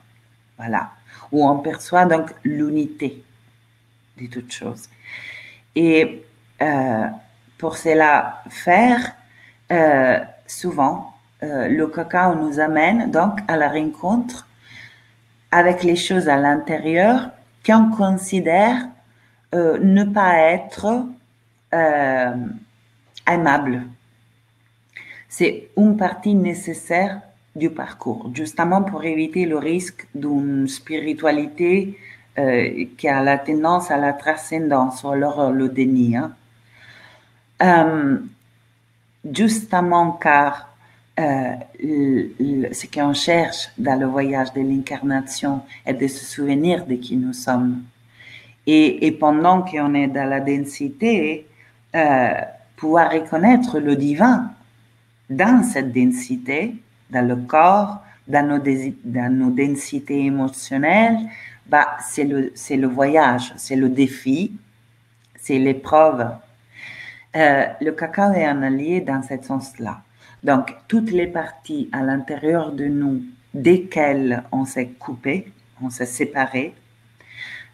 Voilà. Où on perçoit donc l'unité de toutes choses. Et pour cela faire, souvent, le cacao nous amène donc à la rencontre avec les choses à l'intérieur qu'on considère ne pas être aimable. C'est une partie nécessaire du parcours, justement pour éviter le risque d'une spiritualité qui a la tendance à la transcendance ou alors le déni. Hein. Justement car ce qu'on cherche dans le voyage de l'incarnation est de se souvenir de qui nous sommes. Et pendant qu'on est dans la densité, pouvoir reconnaître le divin dans cette densité, dans le corps, dans nos densités émotionnelles, bah, c'est le voyage, c'est le défi, c'est l'épreuve. Le cacao est un allié dans ce sens-là. Donc, toutes les parties à l'intérieur de nous, desquelles on s'est coupé, on s'est séparé,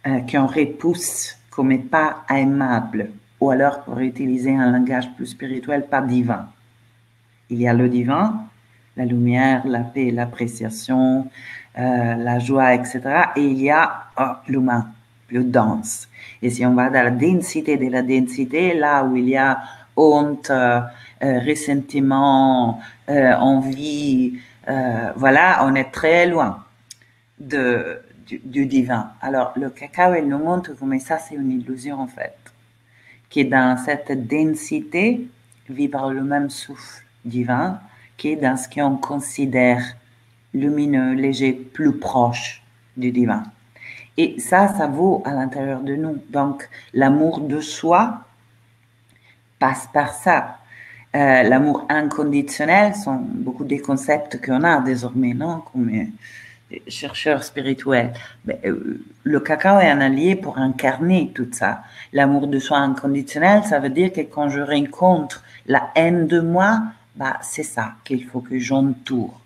qu'on repousse comme pas aimable, ou alors pour utiliser un langage plus spirituel, pas divin. Il y a le divin, la lumière, la paix, l'appréciation, la joie, etc. Et il y a l'humain, le dense. Et si on va dans la densité de la densité, là où il y a honte, ressentiment, envie, voilà, on est très loin du divin. Alors, le cacao, il nous montre comment ça, c'est une illusion, en fait. Qui est dans cette densité, vivre le même souffle divin, qui est dans ce qu'on considère lumineux, léger, plus proche du divin. Et ça vaut à l'intérieur de nous. Donc, l'amour de soi passe par ça. L'amour inconditionnel sont beaucoup des concepts qu'on a désormais, non? Comme chercheurs spirituels. Le cacao est un allié pour incarner tout ça. L'amour de soi inconditionnel, ça veut dire que quand je rencontre la haine de moi, bah, c'est ça qu'il faut que j'entoure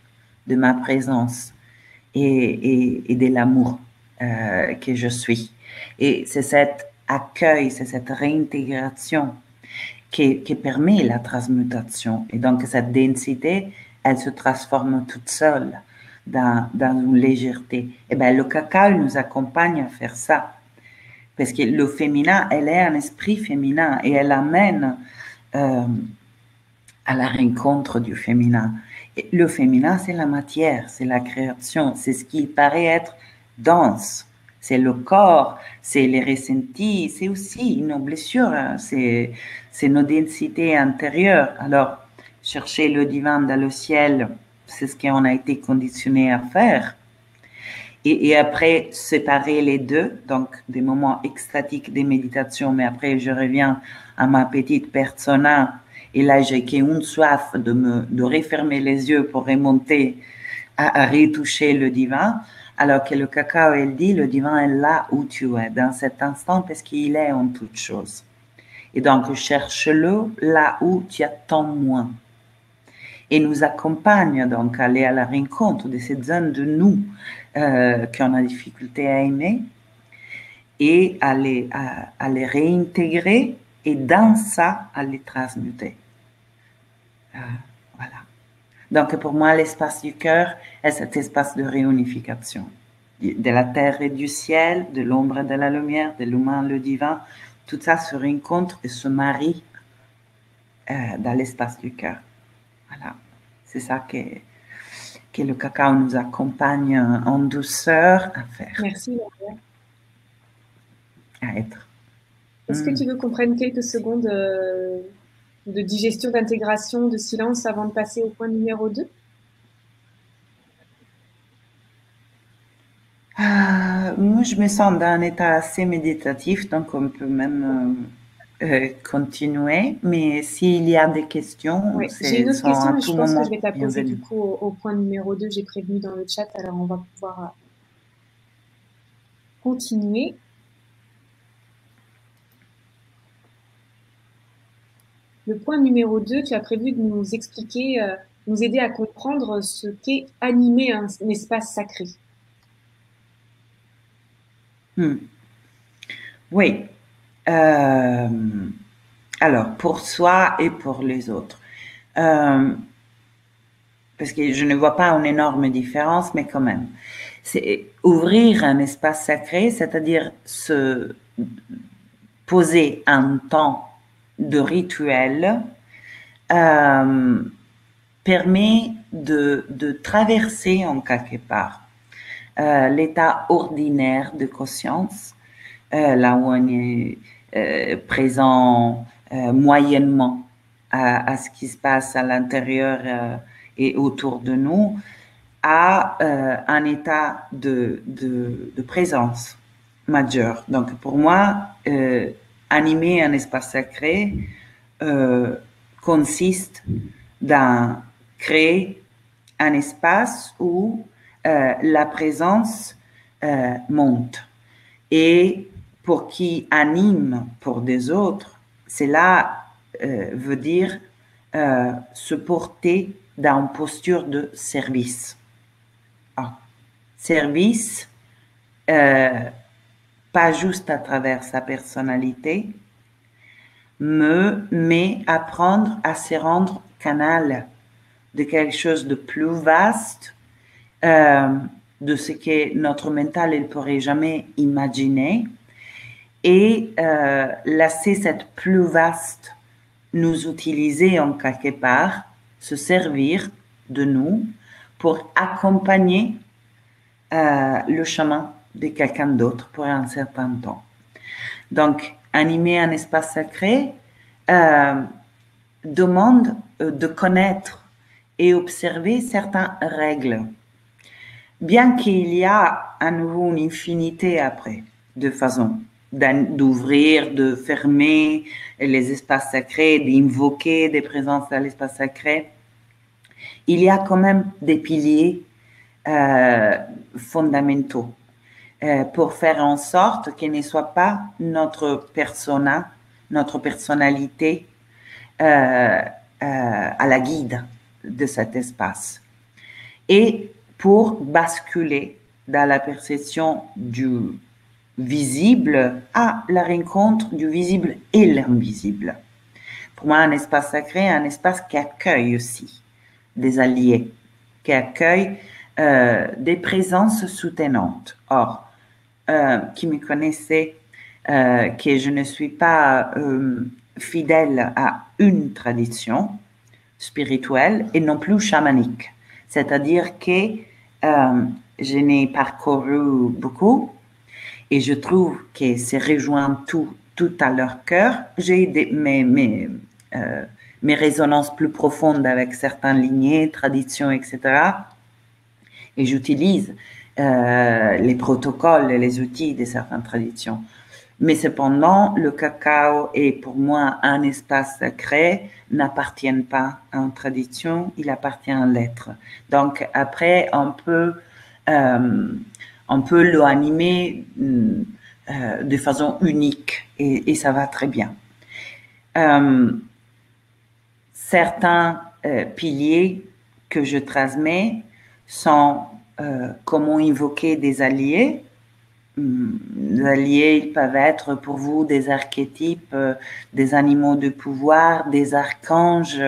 de ma présence et de l'amour que je suis. Et c'est cet accueil, c'est cette réintégration qui permet la transmutation. Et donc, cette densité, elle se transforme toute seule dans une légèreté. Et bien, le cacao nous accompagne à faire ça. Parce que le féminin, elle est un esprit féminin et elle amène à la rencontre du féminin. Et le féminin, c'est la matière, c'est la création, c'est ce qui paraît être dense. C'est le corps, c'est les ressentis, c'est aussi nos blessures, hein, c'est nos densités intérieures. Alors, chercher le divin dans le ciel, c'est ce qu'on a été conditionné à faire. Et après, séparer les deux, donc des moments extatiques de méditation, mais après, je reviens à ma petite persona. Et là, j'ai qu'une soif de refermer les yeux pour remonter à retoucher le divin. Alors que le cacao, elle dit, le divin est là où tu es, dans cet instant, parce qu'il est en toute chose. Et donc, cherche-le là où tu attends moins. Et nous accompagne donc à aller à la rencontre de cette zone de nous qu'on a difficulté à aimer et à les réintégrer et dans ça, à les transmuter. Voilà. Donc, pour moi, l'espace du cœur est cet espace de réunification de la terre et du ciel, de l'ombre et de la lumière, de l'humain et le divin. Tout ça se rencontre et se marie dans l'espace du cœur. Voilà. C'est ça que le cacao nous accompagne en douceur à faire. Merci, Maria. À être. Est-ce que tu veux qu'on prenne quelques secondes de digestion, d'intégration, de silence avant de passer au point numéro 2? Moi, je me sens dans un état assez méditatif, donc on peut même continuer. Mais s'il y a des questions, oui, j'ai une autre question, mais je pense que je vais te la poser bienvenue. du coup au point numéro 2. J'ai prévenu dans le chat, alors on va pouvoir continuer. Le point numéro 2, tu as prévu de nous expliquer, nous aider à comprendre ce qu'est animer un espace sacré. Oui. Alors, pour soi et pour les autres. Parce que je ne vois pas une énorme différence, mais quand même. C'est ouvrir un espace sacré, c'est-à-dire se poser un temps de rituel permet de traverser en quelque part l'état ordinaire de conscience, là où on est présent moyennement à ce qui se passe à l'intérieur et autour de nous, à un état de présence majeure. Donc pour moi, animer un espace sacré consiste dans créer un espace où la présence monte. Et pour qui anime pour des autres, cela veut dire se porter dans une posture de service. Service, pas juste à travers sa personnalité, mais apprendre à se rendre canal de quelque chose de plus vaste, de ce que notre mental ne pourrait jamais imaginer, et laisser cette plus vaste nous utiliser en quelque part, se servir de nous pour accompagner le chemin de quelqu'un d'autre pour un certain temps. Donc, animer un espace sacré demande de connaître et observer certaines règles, bien qu'il y a à nouveau une infinité après de façons d'ouvrir, de fermer les espaces sacrés, d'invoquer des présences à l'espace sacré. Il y a quand même des piliers fondamentaux pour faire en sorte qu'il ne soit pas notre persona, notre personnalité à la guide de cet espace. Et pour basculer dans la perception du visible à la rencontre du visible et l'invisible. Pour moi, un espace sacré est un espace qui accueille aussi des alliés, qui accueille des présences soutenantes. Or, qui me connaissait, que je ne suis pas fidèle à une tradition spirituelle et non plus chamanique. C'est-à-dire que je n'ai parcouru beaucoup et je trouve que c'est rejoint tout à leur cœur. J'ai mes résonances plus profondes avec certaines lignées, traditions, etc. Et j'utilise les protocoles et les outils de certaines traditions. Mais cependant, le cacao est pour moi un espace sacré, n'appartient pas à une tradition, il appartient à l'être. Donc après, on peut le animer de façon unique et ça va très bien. Certains piliers que je transmets sont comment invoquer des alliés. Les alliés, ils peuvent être pour vous des archétypes, des animaux de pouvoir, des archanges,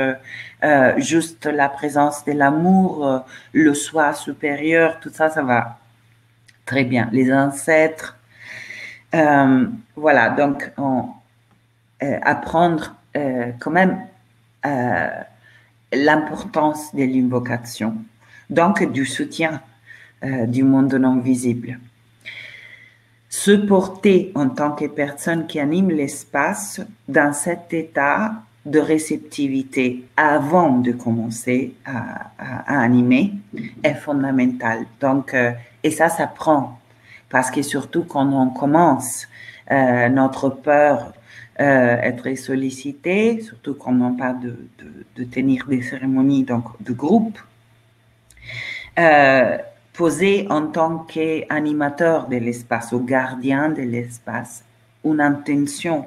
juste la présence de l'amour, le soi supérieur, tout ça, ça va très bien. Les ancêtres, voilà, donc apprendre quand même l'importance de l'invocation, donc du soutien du monde non visible. Se porter en tant que personne qui anime l'espace dans cet état de réceptivité avant de commencer à animer est fondamental. Donc, et ça prend, parce que surtout quand on commence, notre peur être sollicité, surtout quand on parle de tenir des cérémonies donc de groupe, poser en tant qu'animateur de l'espace, ou gardien de l'espace, une intention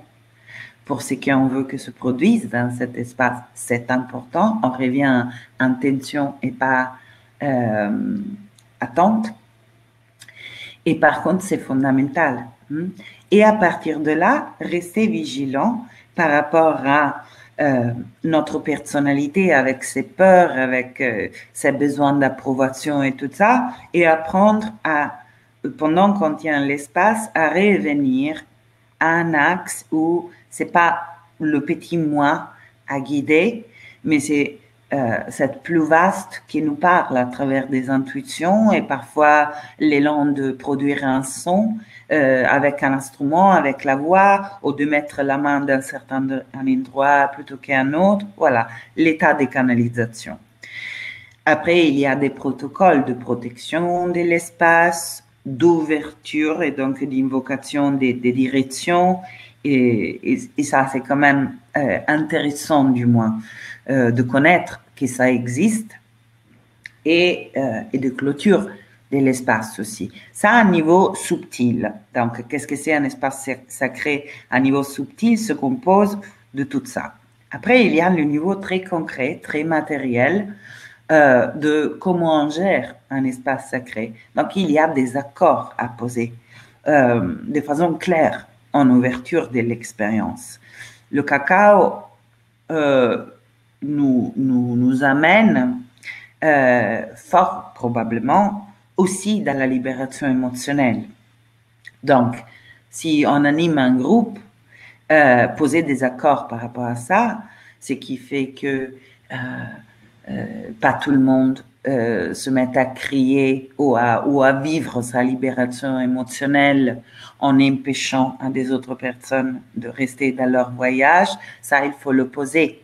pour ce qu'on veut que se produise dans cet espace. C'est important. On revient à intention et pas attente. Et par contre, c'est fondamental. Et à partir de là, rester vigilant par rapport à notre personnalité, avec ses peurs, avec ses besoins d'approbation et tout ça, et apprendre à, pendant qu'on tient l'espace, à revenir à un axe où c'est pas le petit moi à guider, mais c'est cette plus vaste qui nous parle à travers des intuitions et parfois l'élan de produire un son avec un instrument, avec la voix, ou de mettre la main d'un certain endroit plutôt qu'un autre. Voilà, l'état des canalisations. Après, il y a des protocoles de protection de l'espace, d'ouverture et donc d'invocation des directions. Et ça, c'est quand même intéressant, du moins, de connaître que ça existe et de clôture de l'espace aussi. Ça, à un niveau subtil. Donc, qu'est-ce que c'est un espace sacré? À un niveau subtil se compose de tout ça. Après, il y a le niveau très concret, très matériel, de comment on gère un espace sacré. Donc, il y a des accords à poser de façon claire en ouverture de l'expérience. Le cacao nous amène fort probablement aussi dans la libération émotionnelle. Donc, si on anime un groupe, poser des accords par rapport à ça, ce qui fait que pas tout le monde se met à crier ou à vivre sa libération émotionnelle en empêchant à des autres personnes de rester dans leur voyage, ça, il faut le poser.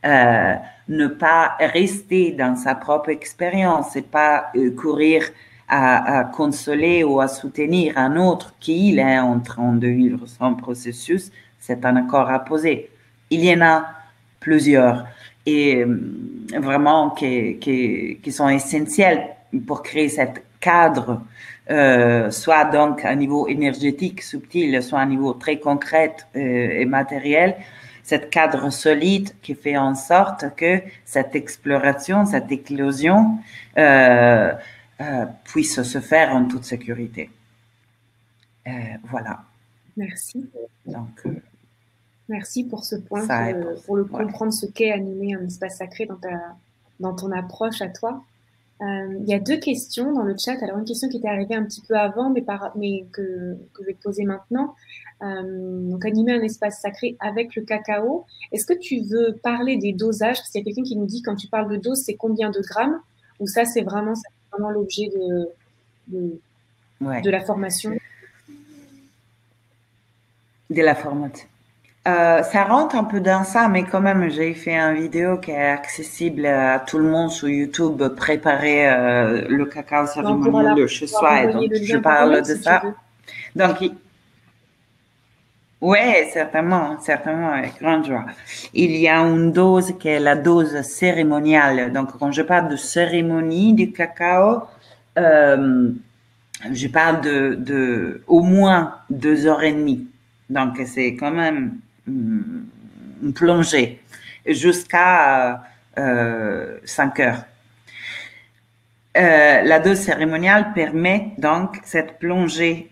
Ne pas rester dans sa propre expérience et pas courir à consoler ou à soutenir un autre qui il est en train de vivre son processus, c'est un accord à poser. Il y en a plusieurs et vraiment qui sont essentiels pour créer cet cadre, soit donc à un niveau énergétique subtil, soit à un niveau très concret et matériel, cet cadre solide qui fait en sorte que cette exploration, cette éclosion puisse se faire en toute sécurité. Voilà. Merci. Donc, merci pour ce point, pour le comprendre ce qu'est animer un espace sacré dans ton approche à toi. Il y a deux questions dans le chat. Alors, une question qui était arrivée un petit peu avant, mais que je vais te poser maintenant. Donc, animer un espace sacré avec le cacao. Est-ce que tu veux parler des dosages? Parce qu'il y a quelqu'un qui nous dit, quand tu parles de dose, c'est combien de grammes? Ou ça, c'est vraiment l'objet de la formation? De la formation. Ça rentre un peu dans ça, mais quand même, j'ai fait une vidéo qui est accessible à tout le monde sur YouTube, préparer le cacao cérémoniel chez soi, et donc je parle de ça. Donc, ouais, certainement, avec grande joie. Il y a une dose qui est la dose cérémoniale. Donc, quand je parle de cérémonie du cacao, je parle de au moins 2 heures et demie. Donc, c'est quand même une plongée jusqu'à 5 heures. La dose cérémoniale permet donc cette plongée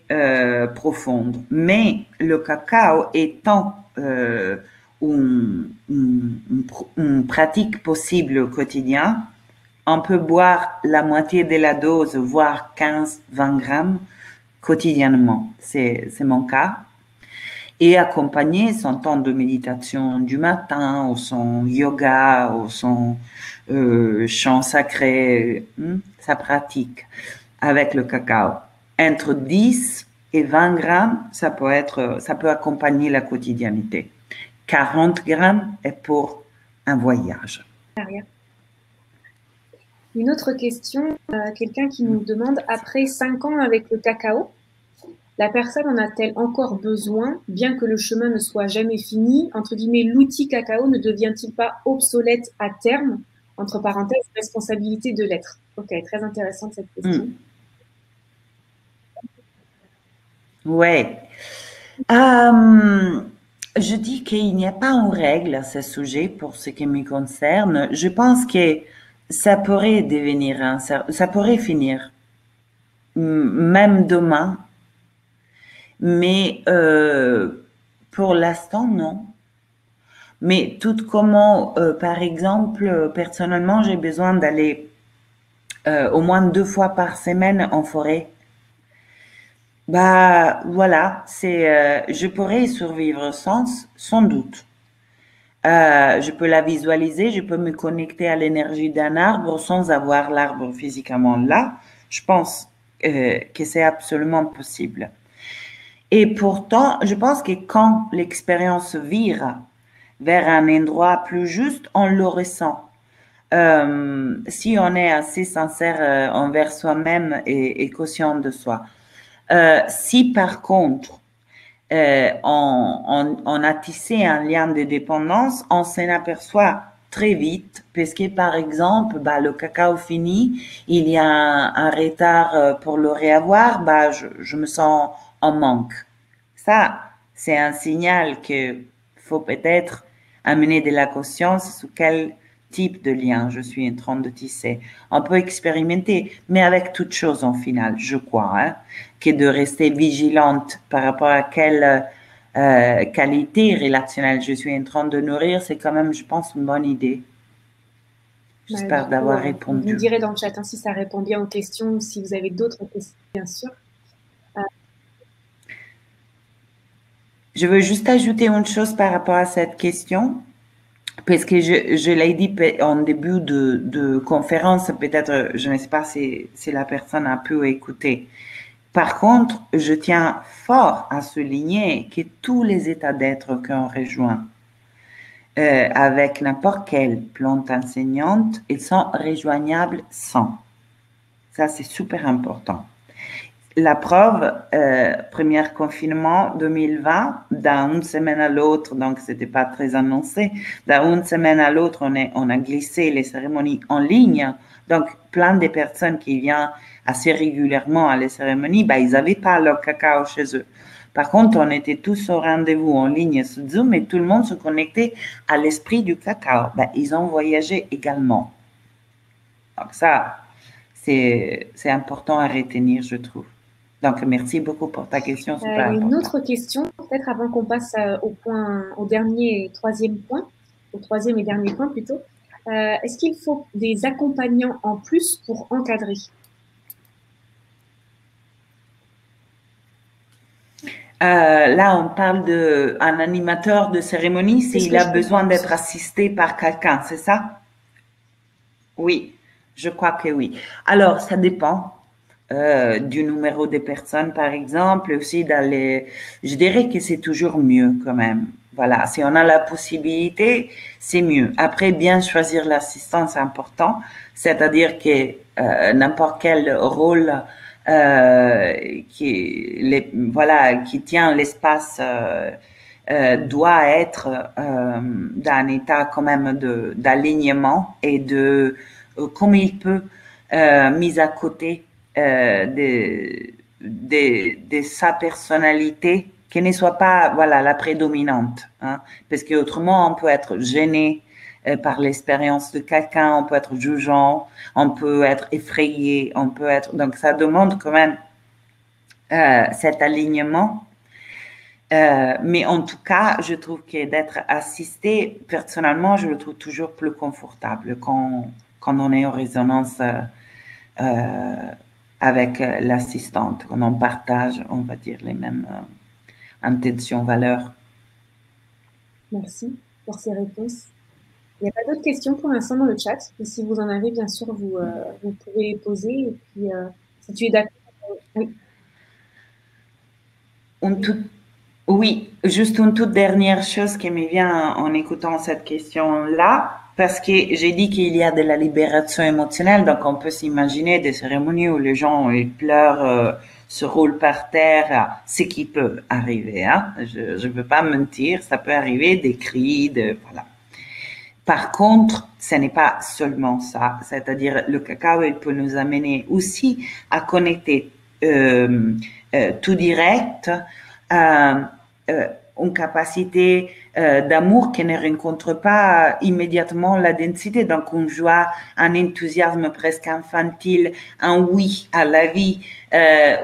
profonde. Mais le cacao étant une pratique possible au quotidien, on peut boire la moitié de la dose, voire 15-20 grammes quotidiennement. C'est mon cas. Et accompagner son temps de méditation du matin, ou son yoga, ou son chant sacré, sa pratique avec le cacao. Entre 10 et 20 grammes, ça peut accompagner la quotidiennité. 40 grammes est pour un voyage. Une autre question, quelqu'un qui nous demande, après 5 ans avec le cacao, la personne en a-t-elle encore besoin, bien que le chemin ne soit jamais fini? Entre guillemets, l'outil cacao ne devient-il pas obsolète à terme? Entre parenthèses, responsabilité de l'être. Ok, très intéressante cette question. Ouais. Je dis qu'il n'y a pas une règle à ce sujet pour ce qui me concerne. Je pense que ça pourrait devenir ça pourrait finir, même demain. Mais pour l'instant, non. Mais tout comment, par exemple, personnellement, j'ai besoin d'aller au moins 2 fois par semaine en forêt. Bah voilà, je pourrais y survivre sans doute. Je peux la visualiser, je peux me connecter à l'énergie d'un arbre sans avoir l'arbre physiquement là. Je pense que c'est absolument possible. Et pourtant, je pense que quand l'expérience vire vers un endroit plus juste, on le ressent. Si on est assez sincère envers soi-même et conscient de soi. Si par contre, on a tissé un lien de dépendance, on s'en aperçoit très vite parce que par exemple, bah, le cacao fini, il y a un retard pour le réavoir, bah, je me sens en manque. Ça, c'est un signal que faut peut-être amener de la conscience sur quel type de lien je suis en train de tisser. On peut expérimenter, mais avec toute chose en final, je crois, hein, que de rester vigilante par rapport à quelle qualité relationnelle je suis en train de nourrir, c'est quand même, je pense, une bonne idée. J'espère d'avoir Vous me répondu. direz dans le chat si ça répond bien aux questions ou si vous avez d'autres questions, bien sûr. Je veux juste ajouter une chose par rapport à cette question, parce que je l'ai dit en début de conférence, peut-être, je ne sais pas si la personne a pu écouter. Par contre, je tiens fort à souligner que tous les états d'être qu'on rejoint, avec n'importe quelle plante enseignante, ils sont rejoignables sans. Ça, c'est super important. La preuve, premier confinement 2020, d'une semaine à l'autre, donc c'était pas très annoncé, d'une semaine à l'autre, on a glissé les cérémonies en ligne. Donc, plein de personnes qui viennent assez régulièrement à les cérémonies, bah, ils n'avaient pas leur cacao chez eux. Par contre, on était tous au rendez-vous en ligne sur Zoom et tout le monde se connectait à l'esprit du cacao. Bah, ils ont voyagé également. Donc ça, c'est important à retenir, je trouve. Donc, merci beaucoup pour ta question. Il y a une autre question, peut-être avant qu'on passe au dernier et troisième point, au troisième et dernier point plutôt. Est-ce qu'il faut des accompagnants en plus pour encadrer? Là, on parle d'un animateur de cérémonie s'il a besoin d'être assisté par quelqu'un, c'est ça? Oui, je crois que oui. Alors, ça dépend du numéro de personnes, par exemple, aussi je dirais que c'est toujours mieux quand même. Voilà, si on a la possibilité, c'est mieux. Après, bien choisir l'assistance, c'est important, c'est-à-dire que n'importe quel rôle qui tient l'espace doit être d'un état quand même d'alignement et comme il peut mis à côté de sa personnalité qui ne soit pas voilà la prédominante, hein, parce que autrement on peut être gêné par l'expérience de quelqu'un, on peut être jugeant, on peut être effrayé, donc ça demande quand même cet alignement. Mais en tout cas, je trouve que d'être assisté, personnellement, je le trouve toujours plus confortable quand on est en résonance avec l'assistante, quand on partage, on va dire, les mêmes intentions, valeurs. Merci pour ces réponses. Il n'y a pas d'autres questions pour l'instant dans le chat. Et si vous en avez, bien sûr, vous pouvez les poser. Et puis, si tu es d'accord, oui. Oui, juste une toute dernière chose qui me vient en écoutant cette question-là, parce que j'ai dit qu'il y a de la libération émotionnelle, donc on peut s'imaginer des cérémonies où les gens ils pleurent, se roulent par terre, ce qui peut arriver. Hein? Je veux pas mentir, ça peut arriver, des cris, voilà. Par contre, ce n'est pas seulement ça, c'est-à-dire le cacao il peut nous amener aussi à connecter tout direct une capacité d'amour qui ne rencontre pas immédiatement la densité, donc une joie, un enthousiasme presque infantile, un oui à la vie,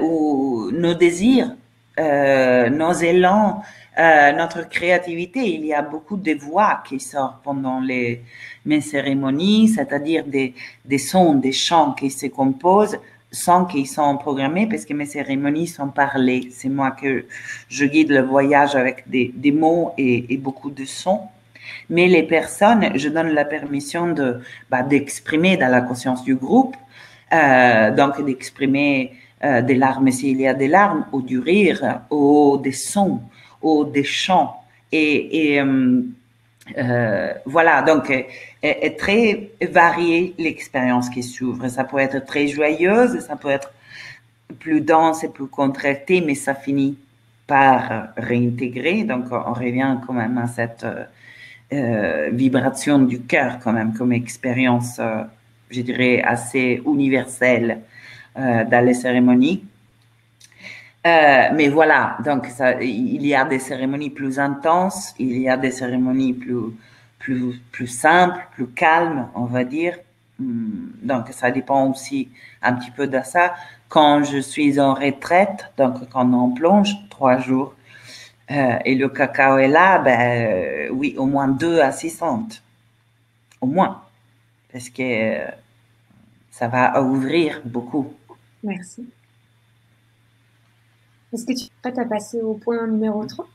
ou nos désirs, nos élans, notre créativité. Il y a beaucoup de voix qui sortent pendant mes cérémonies, c'est-à-dire des sons, des chants qui se composent sans qu'ils sont programmés, parce que mes cérémonies sont parlées. C'est moi que je guide le voyage avec des mots et beaucoup de sons. Mais les personnes, je donne la permission d'exprimer dans la conscience du groupe, donc d'exprimer des larmes s'il y a des larmes, ou du rire, ou des sons, ou des chants. Voilà, donc est très variée l'expérience qui s'ouvre. Ça peut être très joyeuse, ça peut être plus dense et plus contractée, mais ça finit par réintégrer. Donc on revient quand même à cette vibration du cœur quand même comme expérience, je dirais, assez universelle dans les cérémonies. Mais voilà, donc il y a des cérémonies plus intenses, il y a des cérémonies plus simples, plus calmes, on va dire. Donc ça dépend aussi un petit peu de ça. Quand je suis en retraite, donc quand on plonge 3 jours, et le cacao est là, oui, au moins 2 assistantes, au moins, parce que ça va ouvrir beaucoup. Merci. Est-ce que tu es prête à passer au point numéro 3?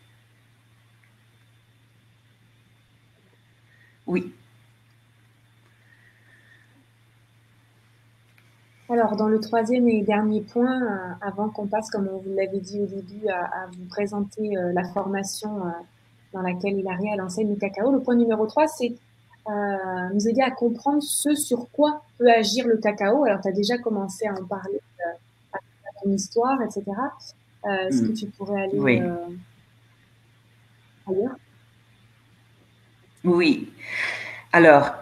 Oui. Alors, dans le troisième et dernier point, avant qu'on passe, comme on vous l'avait dit au début, à vous présenter la formation dans laquelle Hilaria enseigne le cacao, le point numéro 3, c'est nous aider à comprendre ce sur quoi peut agir le cacao. Alors, tu as déjà commencé à en parler, à ton histoire, etc. Est-ce que tu pourrais aller Oui. ailleurs? Oui. Alors,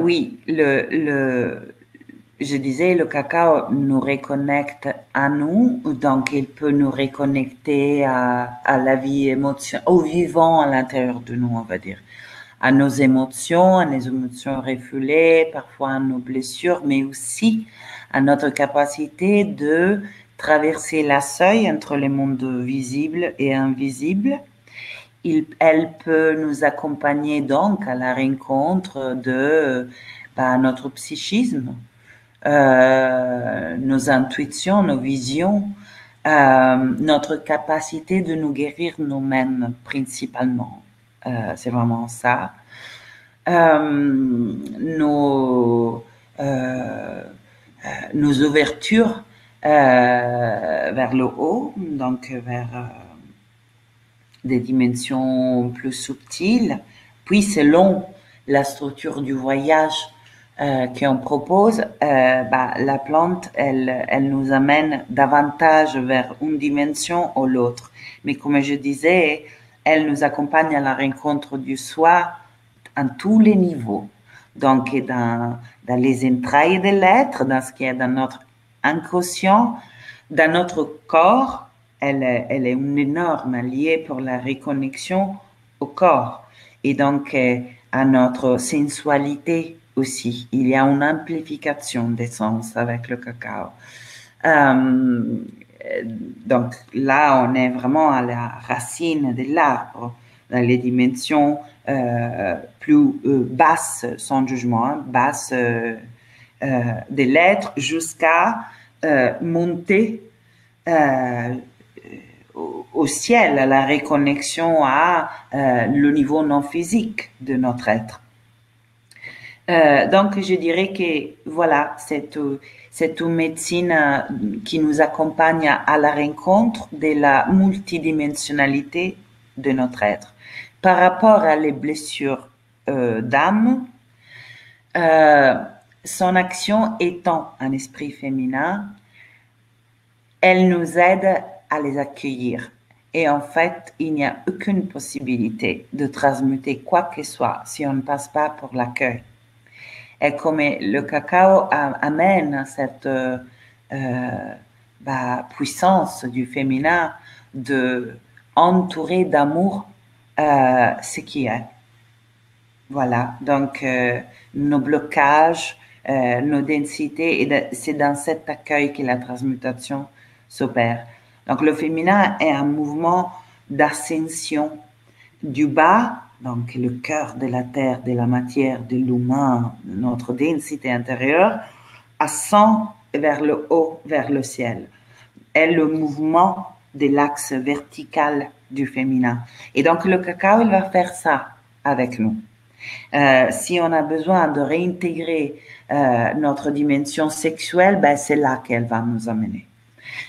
oui, je disais, le cacao nous reconnecte à nous, donc il peut nous reconnecter à la vie émotionnelle, au vivant à l'intérieur de nous, on va dire, à nos émotions refoulées, parfois à nos blessures, mais aussi à notre capacité de traverser la seuil entre les mondes visibles et invisibles. Elle peut nous accompagner donc à la rencontre de notre psychisme, nos intuitions, nos visions, notre capacité de nous guérir nous-mêmes principalement. C'est vraiment ça. Nos ouvertures vers le haut, donc vers des dimensions plus subtiles. Puis, selon la structure du voyage qu'on propose, la plante, elle nous amène davantage vers une dimension ou l'autre. Mais comme je disais, elle nous accompagne à la rencontre du soi à tous les niveaux. Donc, dans les entrailles de l'être, dans ce qui est dans notre inconscient, dans notre corps, elle est un énorme allié pour la reconnexion au corps et donc à notre sensualité aussi. Il y a une amplification des sens avec le cacao. Donc là, on est vraiment à la racine de l'arbre, dans les dimensions plus basses, sans jugement, basses de l'être, jusqu'à monter au ciel, à la reconnexion à le niveau non physique de notre être. Donc, je dirais que voilà, c'est une médecine qui nous accompagne à la rencontre de la multidimensionnalité de notre être. Par rapport à les blessures d'âme, son action étant un esprit féminin, elle nous aide à les accueillir. Et en fait, il n'y a aucune possibilité de transmuter quoi que ce soit si on ne passe pas pour l'accueil. Et comme le cacao amène cette puissance du féminin de entourer d'amour ce qui est. Voilà, donc nos blocages, nos densités, et c'est dans cet accueil que la transmutation s'opère. Donc le féminin est un mouvement d'ascension du bas, donc le cœur de la terre, de la matière, de l'humain, notre densité intérieure, ascend vers le haut, vers le ciel. Est le mouvement de l'axe vertical du féminin. Et donc le cacao, il va faire ça. avec nous. Si on a besoin de réintégrer notre dimension sexuelle, ben c'est là qu'elle va nous amener.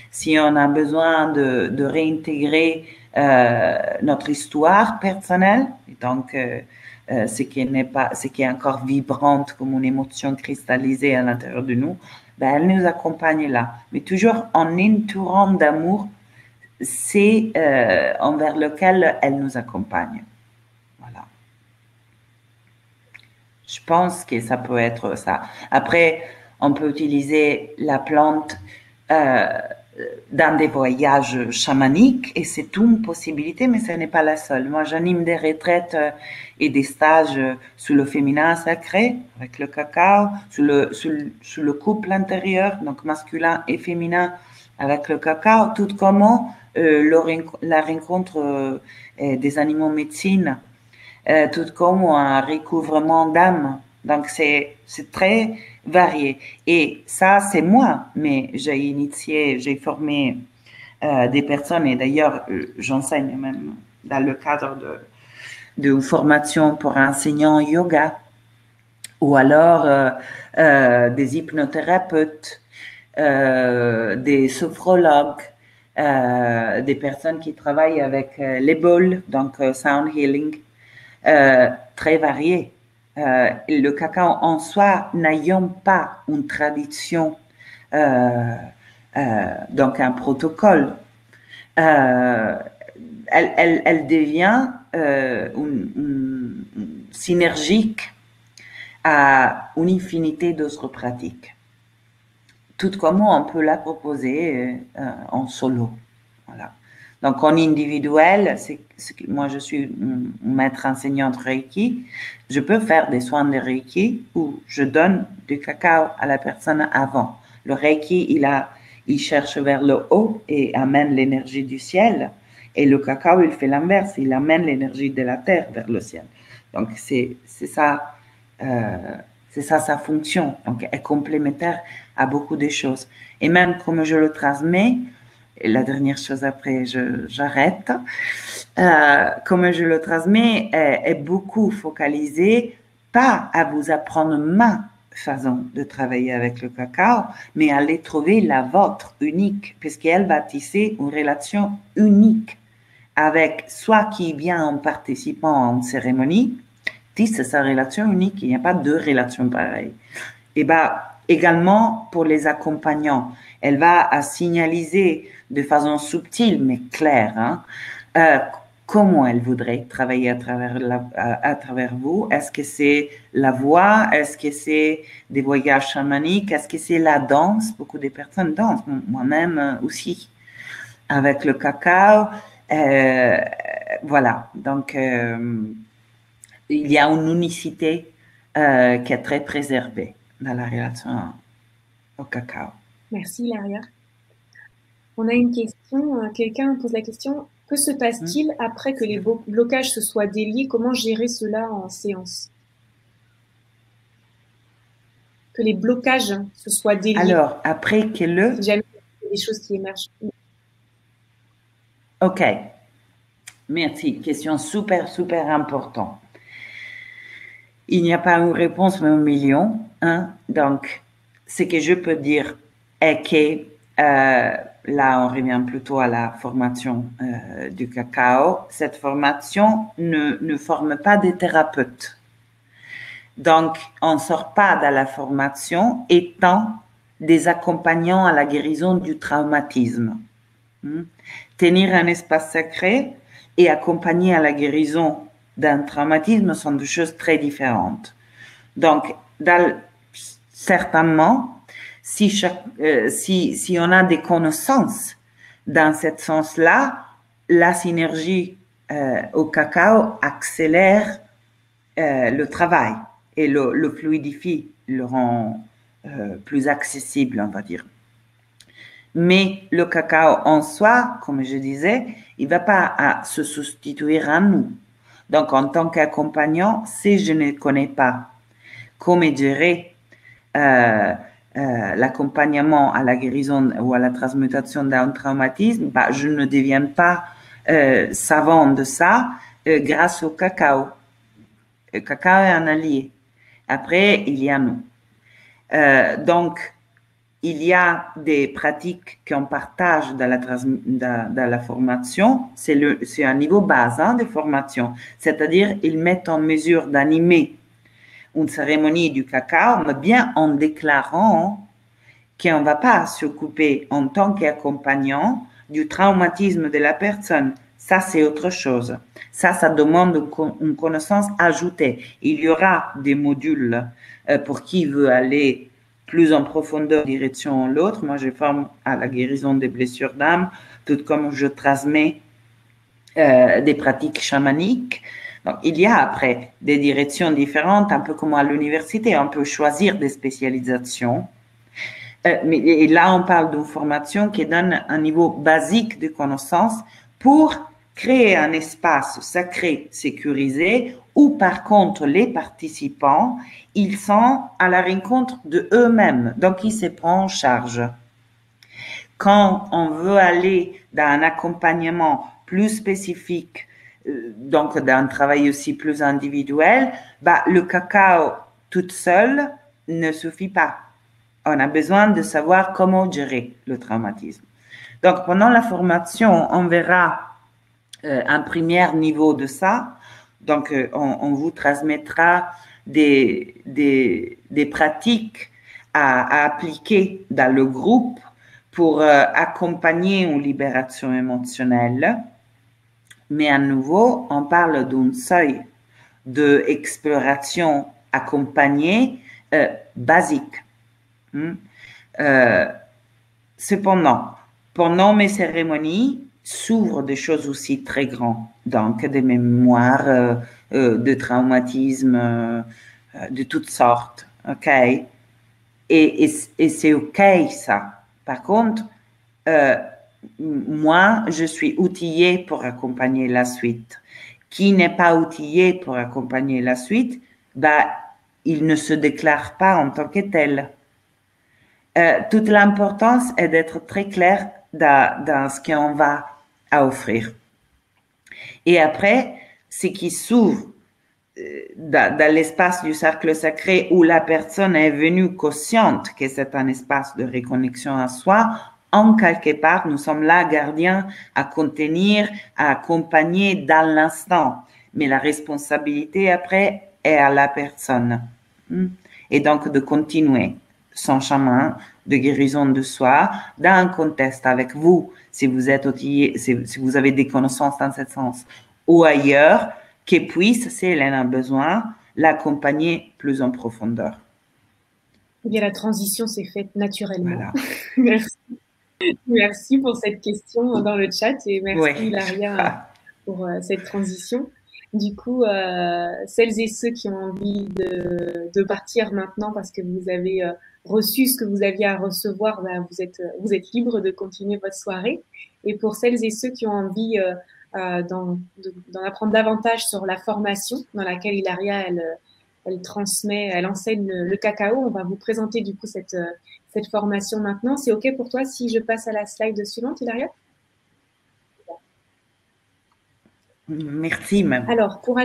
Si on a besoin de réintégrer notre histoire personnelle, donc ce qui n'est pas, ce qui est encore vibrante comme une émotion cristallisée à l'intérieur de nous, ben elle nous accompagne là, mais toujours en entourant d'amour, c'est envers lequel elle nous accompagne. Voilà. Je pense que ça peut être ça. Après, on peut utiliser la plante dans des voyages chamaniques et c'est une possibilité, mais ce n'est pas la seule. Moi, j'anime des retraites et des stages sur le féminin sacré avec le cacao, sur le couple intérieur, donc masculin et féminin avec le cacao, tout comment la rencontre des animaux médecine, tout comme un recouvrement d'âme. Donc, c'est très varié. Et ça, c'est moi, mais j'ai formé des personnes et d'ailleurs, j'enseigne même dans le cadre d'une formation pour enseignants yoga ou alors des hypnothérapeutes, des sophrologues, des personnes qui travaillent avec les bols, donc sound healing, très variés. Le cacao en soi n'ayant pas une tradition, donc un protocole, elle devient synergique à une infinité d'autres pratiques. Tout comme on peut la proposer en solo. Voilà. Donc, en individuel, moi, je suis maître enseignante Reiki. Je peux faire des soins de Reiki où je donne du cacao à la personne avant. Le Reiki, il cherche vers le haut et amène l'énergie du ciel. Et le cacao, il fait l'inverse. Il amène l'énergie de la terre vers le ciel. Donc, c'est ça sa fonction. Donc, elle est complémentaire à beaucoup de choses. Et même comme je le transmets, et la dernière chose après, j'arrête. Comme je le transmets, est beaucoup focalisé, pas à vous apprendre ma façon de travailler avec le cacao, mais à aller trouver la vôtre unique, puisqu'elle va tisser une relation unique avec soit qui vient en participant à une cérémonie, tisse sa relation unique, il n'y a pas deux relations pareilles. Et également pour les accompagnants, elle va signaliser de façon subtile mais claire comment elle voudrait travailler à travers vous. Est-ce que c'est la voix? Est-ce que c'est des voyages chamaniques? Est-ce que c'est la danse? Beaucoup de personnes dansent, moi-même aussi, avec le cacao. Voilà, donc il y a une unicité qui est très préservée dans la relation au cacao. Merci, Laria. On a une question. Quelqu'un pose la question, que se passe-t-il après que les blocages se soient déliés? Comment gérer cela en séance? Que les blocages se soient déliés. Alors, après que Si jamais il y a des choses qui émergent. OK. Merci. Question super, super importante. Il n'y a pas une réponse, mais un million. Donc, ce que je peux dire est que là, on revient plutôt à la formation du cacao. Cette formation ne forme pas des thérapeutes. Donc, on ne sort pas de la formation étant des accompagnants à la guérison du traumatisme. Tenir un espace sacré et accompagner à la guérison d'un traumatisme sont deux choses très différentes. Donc, certainement, si on a des connaissances dans ce sens-là, la synergie au cacao accélère le travail et le fluidifie, le rend plus accessible, on va dire. Mais le cacao en soi, comme je disais, il ne va pas se substituer à nous. Donc, en tant qu'accompagnant, si je ne connais pas comment gérer l'accompagnement à la guérison ou à la transmutation d'un traumatisme, je ne deviens pas savant de ça grâce au cacao. Le cacao est un allié. Après, il y a nous. Donc, il y a des pratiques qu'on partage dans la formation. C'est un niveau base de formation. C'est-à-dire, ils mettent en mesure d'animer une cérémonie du cacao, mais bien en déclarant qu'on ne va pas s'occuper en tant qu'accompagnant du traumatisme de la personne. Ça, c'est autre chose. Ça demande une connaissance ajoutée. Il y aura des modules pour qui veut aller plus en profondeur direction l'autre. Moi, je forme à la guérison des blessures d'âme, tout comme je transmets des pratiques chamaniques. Donc, il y a après des directions différentes, un peu comme à l'université. On peut choisir des spécialisations. Mais là, on parle d'une formation qui donne un niveau basique de connaissances pour créer un espace sacré sécurisé où, par contre, les participants, ils sont à la rencontre de eux-mêmes. Donc, ils se prennent en charge. Quand on veut aller dans un accompagnement plus spécifique, donc d'un travail aussi plus individuel, bah, le cacao toute seule ne suffit pas. On a besoin de savoir comment gérer le traumatisme. Donc, pendant la formation, on verra un premier niveau de ça. Donc, on vous transmettra des pratiques à appliquer dans le groupe pour accompagner une libération émotionnelle. Mais à nouveau, on parle d'un seuil d'exploration accompagnée basique. Cependant, pendant mes cérémonies, s'ouvrent des choses aussi très grandes, donc des mémoires de traumatisme de toutes sortes, ok? Et c'est ok ça. Par contre, moi, je suis outillée pour accompagner la suite. Qui n'est pas outillé pour accompagner la suite, bah, il ne se déclare pas en tant que tel. Toute l'importance est d'être très clair dans ce qu'on va offrir. Et après, ce qui s'ouvre dans l'espace du cercle sacré où la personne est venue consciente que c'est un espace de reconnexion à soi, en quelque part, nous sommes là gardiens à contenir, à accompagner dans l'instant. Mais la responsabilité après est à la personne. Et donc de continuer son chemin de guérison de soi dans un contexte avec vous, si vous êtes outillé, si vous avez des connaissances dans ce sens, ou ailleurs, qui puisse, si elle en a besoin, l'accompagner plus en profondeur. Eh bien, la transition s'est faite naturellement. Voilà. Merci. Merci pour cette question dans le chat et merci Oui. Hilaria pour cette transition. Du coup, celles et ceux qui ont envie de partir maintenant parce que vous avez reçu ce que vous aviez à recevoir, bah, vous êtes libre de continuer votre soirée. Et pour celles et ceux qui ont envie d'en apprendre davantage sur la formation dans laquelle Hilaria, elle transmet, elle enseigne le cacao, on va vous présenter du coup cette formation maintenant. C'est OK pour toi si je passe à la slide suivante, Hilaria? Merci même. Alors, pour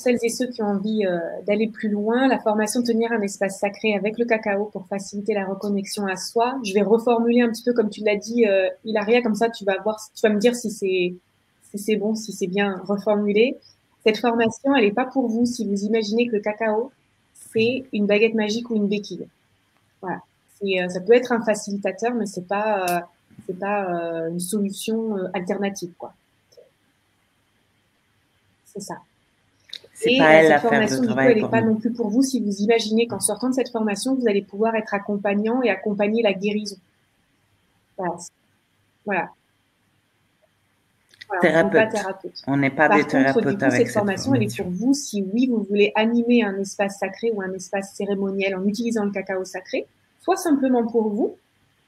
celles et ceux qui ont envie d'aller plus loin, la formation Tenir un espace sacré avec le cacao pour faciliter la reconnexion à soi. Je vais reformuler un petit peu comme tu l'as dit, Hilaria, comme ça tu vas me dire si c'est bon, si c'est bien reformulé. Cette formation, elle n'est pas pour vous si vous imaginez que le cacao, c'est une baguette magique ou une béquille. Voilà. Ça peut être un facilitateur, mais c'est pas une solution alternative, quoi. C'est ça. C'est pas elle à faire le formation, du coup, elle n'est pas non plus pour vous si vous imaginez qu'en sortant de cette formation, vous allez pouvoir être accompagnant et accompagner la guérison. Voilà. Voilà. Thérapeute. On n'est pas des thérapeutes. Du coup, cette formation, elle est pour vous si oui, vous voulez animer un espace sacré ou un espace cérémoniel en utilisant le cacao sacré, soit simplement pour vous,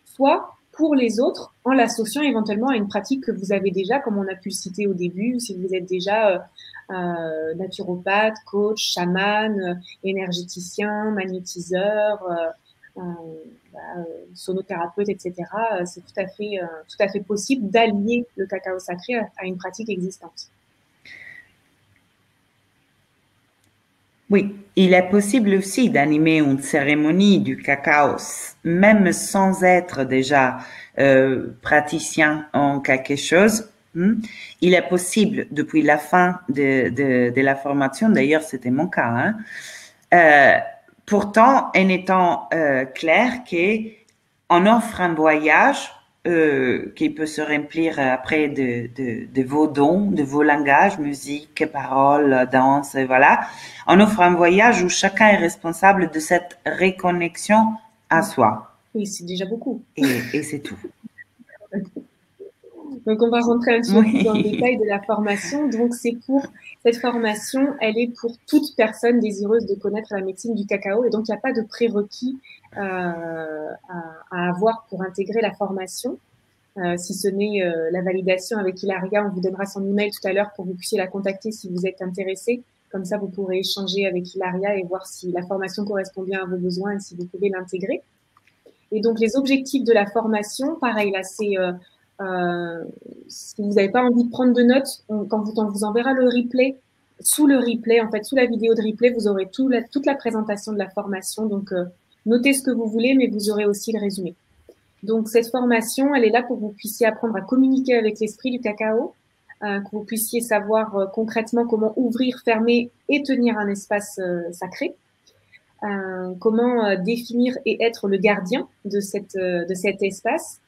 soit pour les autres en l'associant éventuellement à une pratique que vous avez déjà, comme on a pu le citer au début, si vous êtes déjà naturopathe, coach, chaman, énergéticien, magnétiseur, sonothérapeute, etc. C'est tout à fait possible d'allier le cacao sacré à une pratique existante. Oui, il est possible aussi d'animer une cérémonie du cacao, même sans être déjà praticien en quelque chose. Il est possible, depuis la fin de la formation, d'ailleurs c'était mon cas, hein, pourtant en étant clair qu'on offre un voyage qui peut se remplir après de vos dons, de vos langages, musique, paroles, danse, voilà. On offre un voyage où chacun est responsable de cette reconnexion à soi. Oui, c'est déjà beaucoup. Et c'est tout. Donc, on va rentrer un petit peu plus dans le Oui. détail de la formation. Donc, cette formation, elle est pour toute personne désireuse de connaître la médecine du cacao. Et donc, il n'y a pas de prérequis à avoir pour intégrer la formation. Si ce n'est la validation avec Hilaria, on vous donnera son email tout à l'heure pour que vous puissiez la contacter si vous êtes intéressé. Comme ça, vous pourrez échanger avec Hilaria et voir si la formation correspond bien à vos besoins et si vous pouvez l'intégrer. Et donc, les objectifs de la formation, pareil, là, c'est si vous n'avez pas envie de prendre de notes, quand on vous enverra le replay, sous le replay, en fait, sous la vidéo de replay, vous aurez toute la présentation de la formation. Donc, notez ce que vous voulez, mais vous aurez aussi le résumé. Donc, cette formation, elle est là pour que vous puissiez apprendre à communiquer avec l'esprit du cacao, que vous puissiez savoir concrètement comment ouvrir, fermer et tenir un espace sacré, comment définir et être le gardien de cet espace,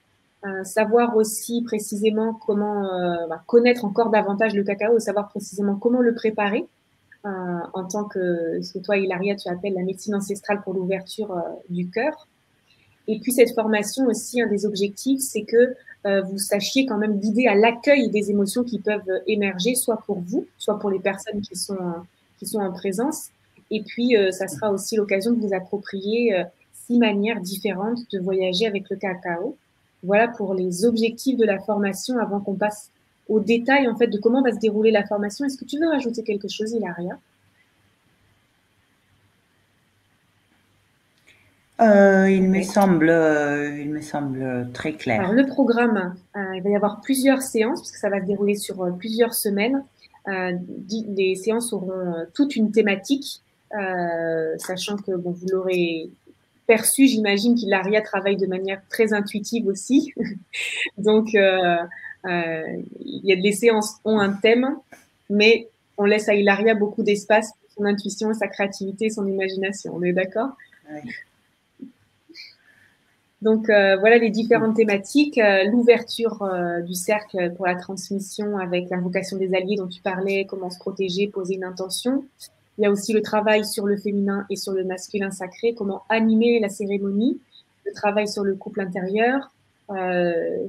savoir aussi précisément comment connaître encore davantage le cacao, savoir précisément comment le préparer en tant que ce que toi, Hilaria, tu appelles la médecine ancestrale pour l'ouverture du cœur. Et puis cette formation aussi, un des objectifs, c'est que vous sachiez quand même guider à l'accueil des émotions qui peuvent émerger, soit pour vous, soit pour les personnes qui sont en présence. Et puis, ça sera aussi l'occasion de vous approprier 6 manières différentes de voyager avec le cacao. Voilà pour les objectifs de la formation avant qu'on passe aux détails en fait de comment va se dérouler la formation. Est-ce que tu veux rajouter quelque chose, Hilaria? Il me semble très clair. Alors, le programme, il va y avoir plusieurs séances, parce que ça va se dérouler sur plusieurs semaines. Les séances auront toute une thématique, sachant que bon, vous l'aurez perçu, j'imagine qu'Hilaria travaille de manière très intuitive aussi. Donc, les séances ont un thème, mais on laisse à Hilaria beaucoup d'espace pour son intuition, sa créativité, son imagination. On est d'accord? Oui. Donc voilà les différentes thématiques, l'ouverture du cercle pour la transmission avec l'invocation des alliés dont tu parlais, comment se protéger, poser une intention. Il y a aussi le travail sur le féminin et sur le masculin sacré, comment animer la cérémonie, le travail sur le couple intérieur,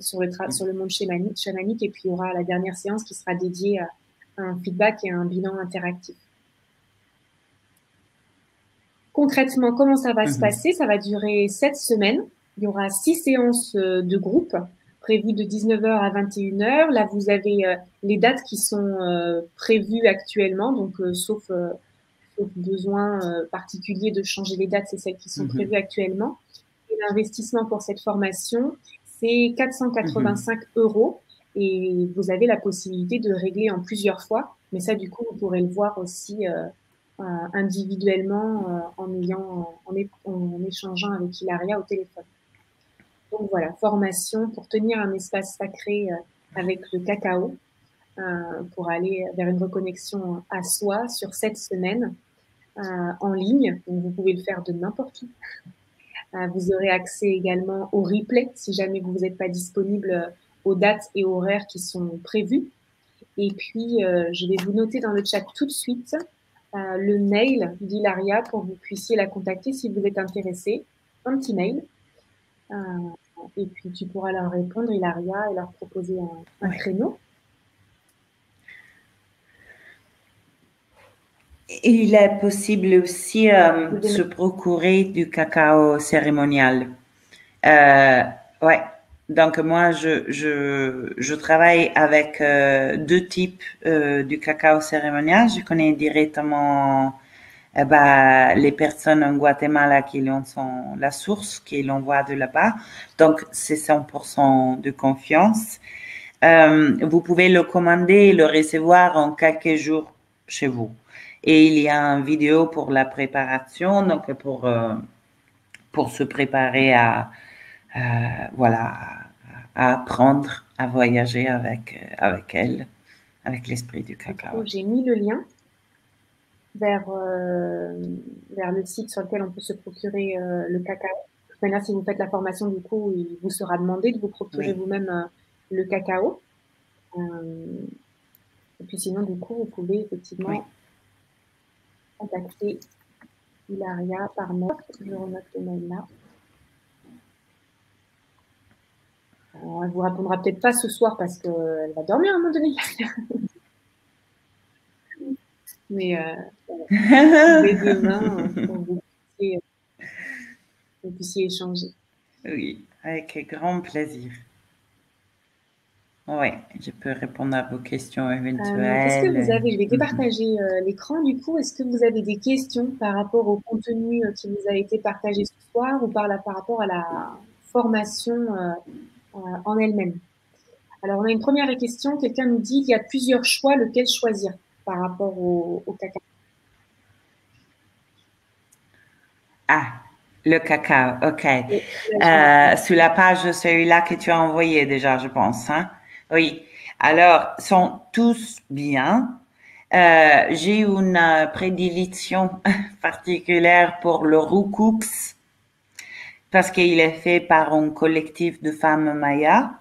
sur le monde chamanique, et puis il y aura la dernière séance qui sera dédiée à un feedback et à un bilan interactif. Concrètement, comment ça va se passer? Ça va durer 7 semaines. Il y aura 6 séances de groupe prévues de 19h à 21h. Là, vous avez les dates qui sont prévues actuellement, donc sauf besoin particulier de changer les dates, c'est celles qui sont prévues actuellement. Et l'investissement pour cette formation, c'est 485 € et vous avez la possibilité de régler en plusieurs fois. Mais ça, du coup, vous pourrez le voir aussi individuellement en échangeant avec Hilaria au téléphone. Donc voilà, formation pour tenir un espace sacré avec le cacao, pour aller vers une reconnexion à soi sur 7 semaines en ligne. Donc vous pouvez le faire de n'importe où. Vous aurez accès également au replay si jamais vous n'êtes pas disponible aux dates et horaires qui sont prévus. Et puis, je vais vous noter dans le chat tout de suite le mail d'Hilaria pour que vous puissiez la contacter si vous êtes intéressé. Un petit mail. Et puis, tu pourras leur répondre, Hilaria, et leur proposer un créneau. Il est possible aussi se procurer du cacao cérémonial. Ouais. Donc moi, je travaille avec 2 types du cacao cérémonial. Je connais directement les personnes en Guatemala qui en sont la source, qui l'envoient de là-bas. Donc c'est 100% de confiance. Vous pouvez le commander et le recevoir en quelques jours chez vous. Et il y a une vidéo pour la préparation, donc pour se préparer voilà, à apprendre à voyager avec elle, avec l'esprit du cacao. J'ai mis le lien vers, vers le site sur lequel on peut se procurer le cacao. De toute manière, si vous faites la formation, du coup, il vous sera demandé de vous procurer vous-même le cacao. Et puis sinon, du coup, vous pouvez effectivement contacter Hilaria par mail. Je renote le mail là. Elle vous répondra peut-être pas ce soir parce qu'elle va dormir à un moment donné. Mais dès demain, pour que vous puissiez échanger. Oui, avec grand plaisir. Oui, je peux répondre à vos questions éventuelles. Qu'est-ce que vous avez? Je vais départager l'écran du coup. Est-ce que vous avez des questions par rapport au contenu qui vous a été partagé ce soir ou par rapport à la formation en elle-même? Alors, on a une première question. Quelqu'un nous dit il y a plusieurs choix, lequel choisir par rapport au cacao? Ah, le cacao, ok. Sur la page de celui-là que tu as envoyé déjà, je pense. Hein? Oui. Alors, sont tous bien. J'ai une prédilection particulière pour le roux parce qu'il est fait par un collectif de femmes mayas.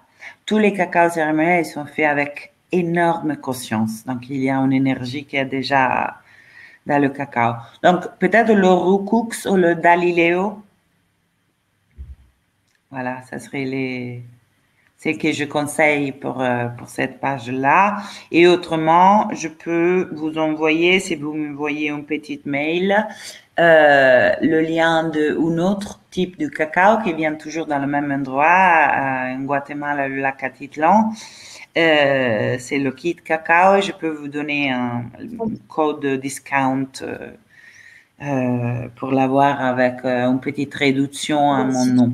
Tous les cacao cérémoniels sont faits avec énorme conscience. Donc, il y a une énergie qui est déjà dans le cacao. Donc, peut-être le roux ou le Dalileo. Voilà, ça serait c'est que je conseille pour cette page-là. Et autrement, je peux vous envoyer, si vous me voyez un petit mail, le lien d'un autre type de cacao qui vient toujours dans le même endroit, en Guatemala, le lac Atitlan. C'est le kit cacao. Je peux vous donner un code de discount pour l'avoir avec une petite réduction à mon nom.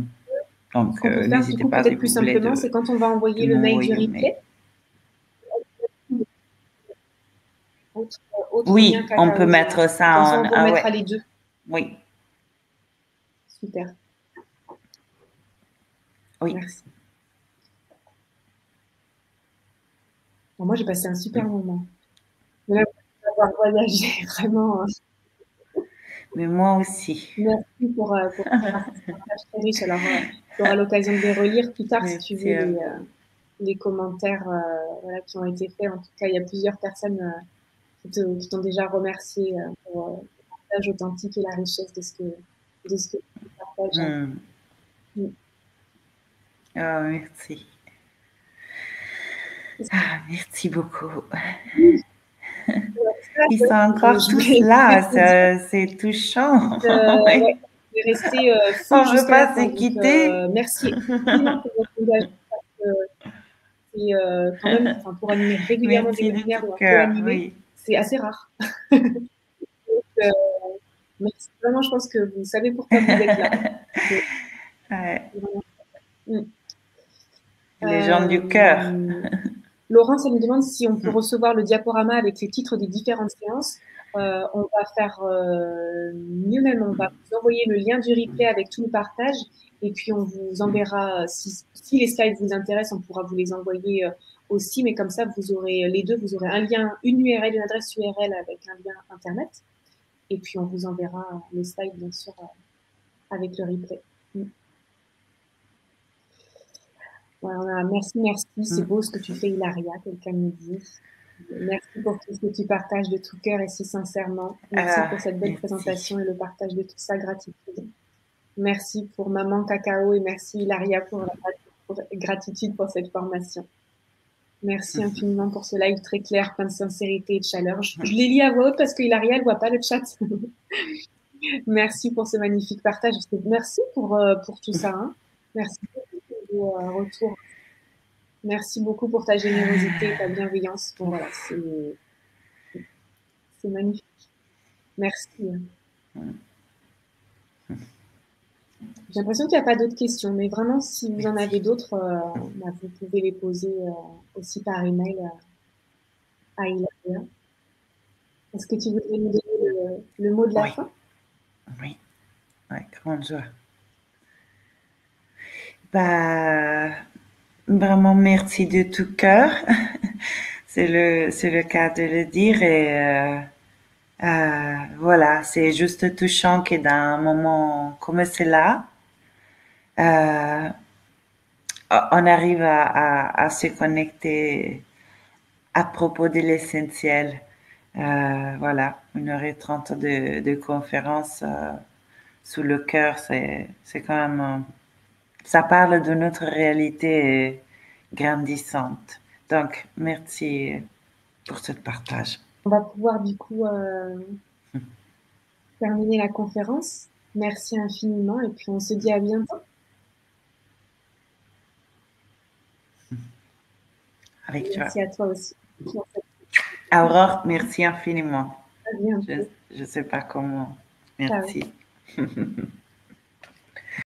Donc, n'hésitez pas, peut-être plus simplement, c'est quand on va envoyer le mail du replay. Oui, on peut mettre ça en... On mettra les deux. Oui. Super. Oui. Merci. Alors, moi, j'ai passé un super moment. D'avoir voyagé, vraiment. Mais moi aussi. Merci pour ce partage très riche. Alors, tu auras l'occasion de les relire plus tard si tu veux les commentaires voilà, qui ont été faits. En tout cas, il y a plusieurs personnes qui t'ont déjà remercié pour le partage authentique et la richesse de ce que tu partages. Oh, merci. Ah, merci beaucoup. Ils sont encore tous là, c'est touchant. Ouais, je vais rester on ne veut pas se quitter. Merci pour votre engagement. Et quand même, pour animer régulièrement des webinaires ou co-animer, c'est assez rare. Donc, merci. Vraiment, je pense que vous savez pourquoi vous êtes là. Les gens du cœur. Laurence, elle me demande si on peut recevoir le diaporama avec les titres des différentes séances. On va faire mieux même, on va vous envoyer le lien du replay avec tout le partage et puis on vous enverra, si les slides vous intéressent, on pourra vous les envoyer aussi, mais comme ça, vous aurez les deux, vous aurez un lien, une URL, une adresse URL avec un lien Internet et puis on vous enverra les slides, bien sûr, avec le replay. Voilà, merci, c'est beau ce que tu fais, Hilaria, quelqu'un me dit. Merci pour tout ce que tu partages de tout cœur et si sincèrement. Merci pour cette belle présentation et le partage de tout ça, gratitude. Merci pour Maman Cacao et merci Hilaria pour la gratitude pour cette formation. Merci infiniment pour ce live très clair, plein de sincérité et de chaleur. Je les lis à voix haute parce que Hilaria, elle voit pas le chat. Merci pour ce magnifique partage. Merci pour tout ça. Hein. Merci pour vos retours. Merci beaucoup pour ta générosité et ta bienveillance. Bon, voilà, c'est magnifique. Merci. J'ai l'impression qu'il n'y a pas d'autres questions, mais vraiment, si vous en avez d'autres, vous pouvez les poser aussi par email à Hilaria. Est-ce que tu voudrais nous donner le mot de la Oui, fin? oui, oui, grande joie. Bah, vraiment merci de tout cœur. C'est le cas de le dire et voilà, c'est juste touchant que dans un moment comme cela, euh, on arrive à se connecter à propos de l'essentiel. Voilà, 1h30 de conférence sous le cœur, c'est quand même, ça parle de notre réalité grandissante. Donc, merci pour ce partage. On va pouvoir du coup terminer la conférence. Merci infiniment et puis on se dit à bientôt. Avec joie. Merci à toi aussi. Aurore, merci infiniment. À Je bientôt. ne sais pas comment. Ciao. Merci.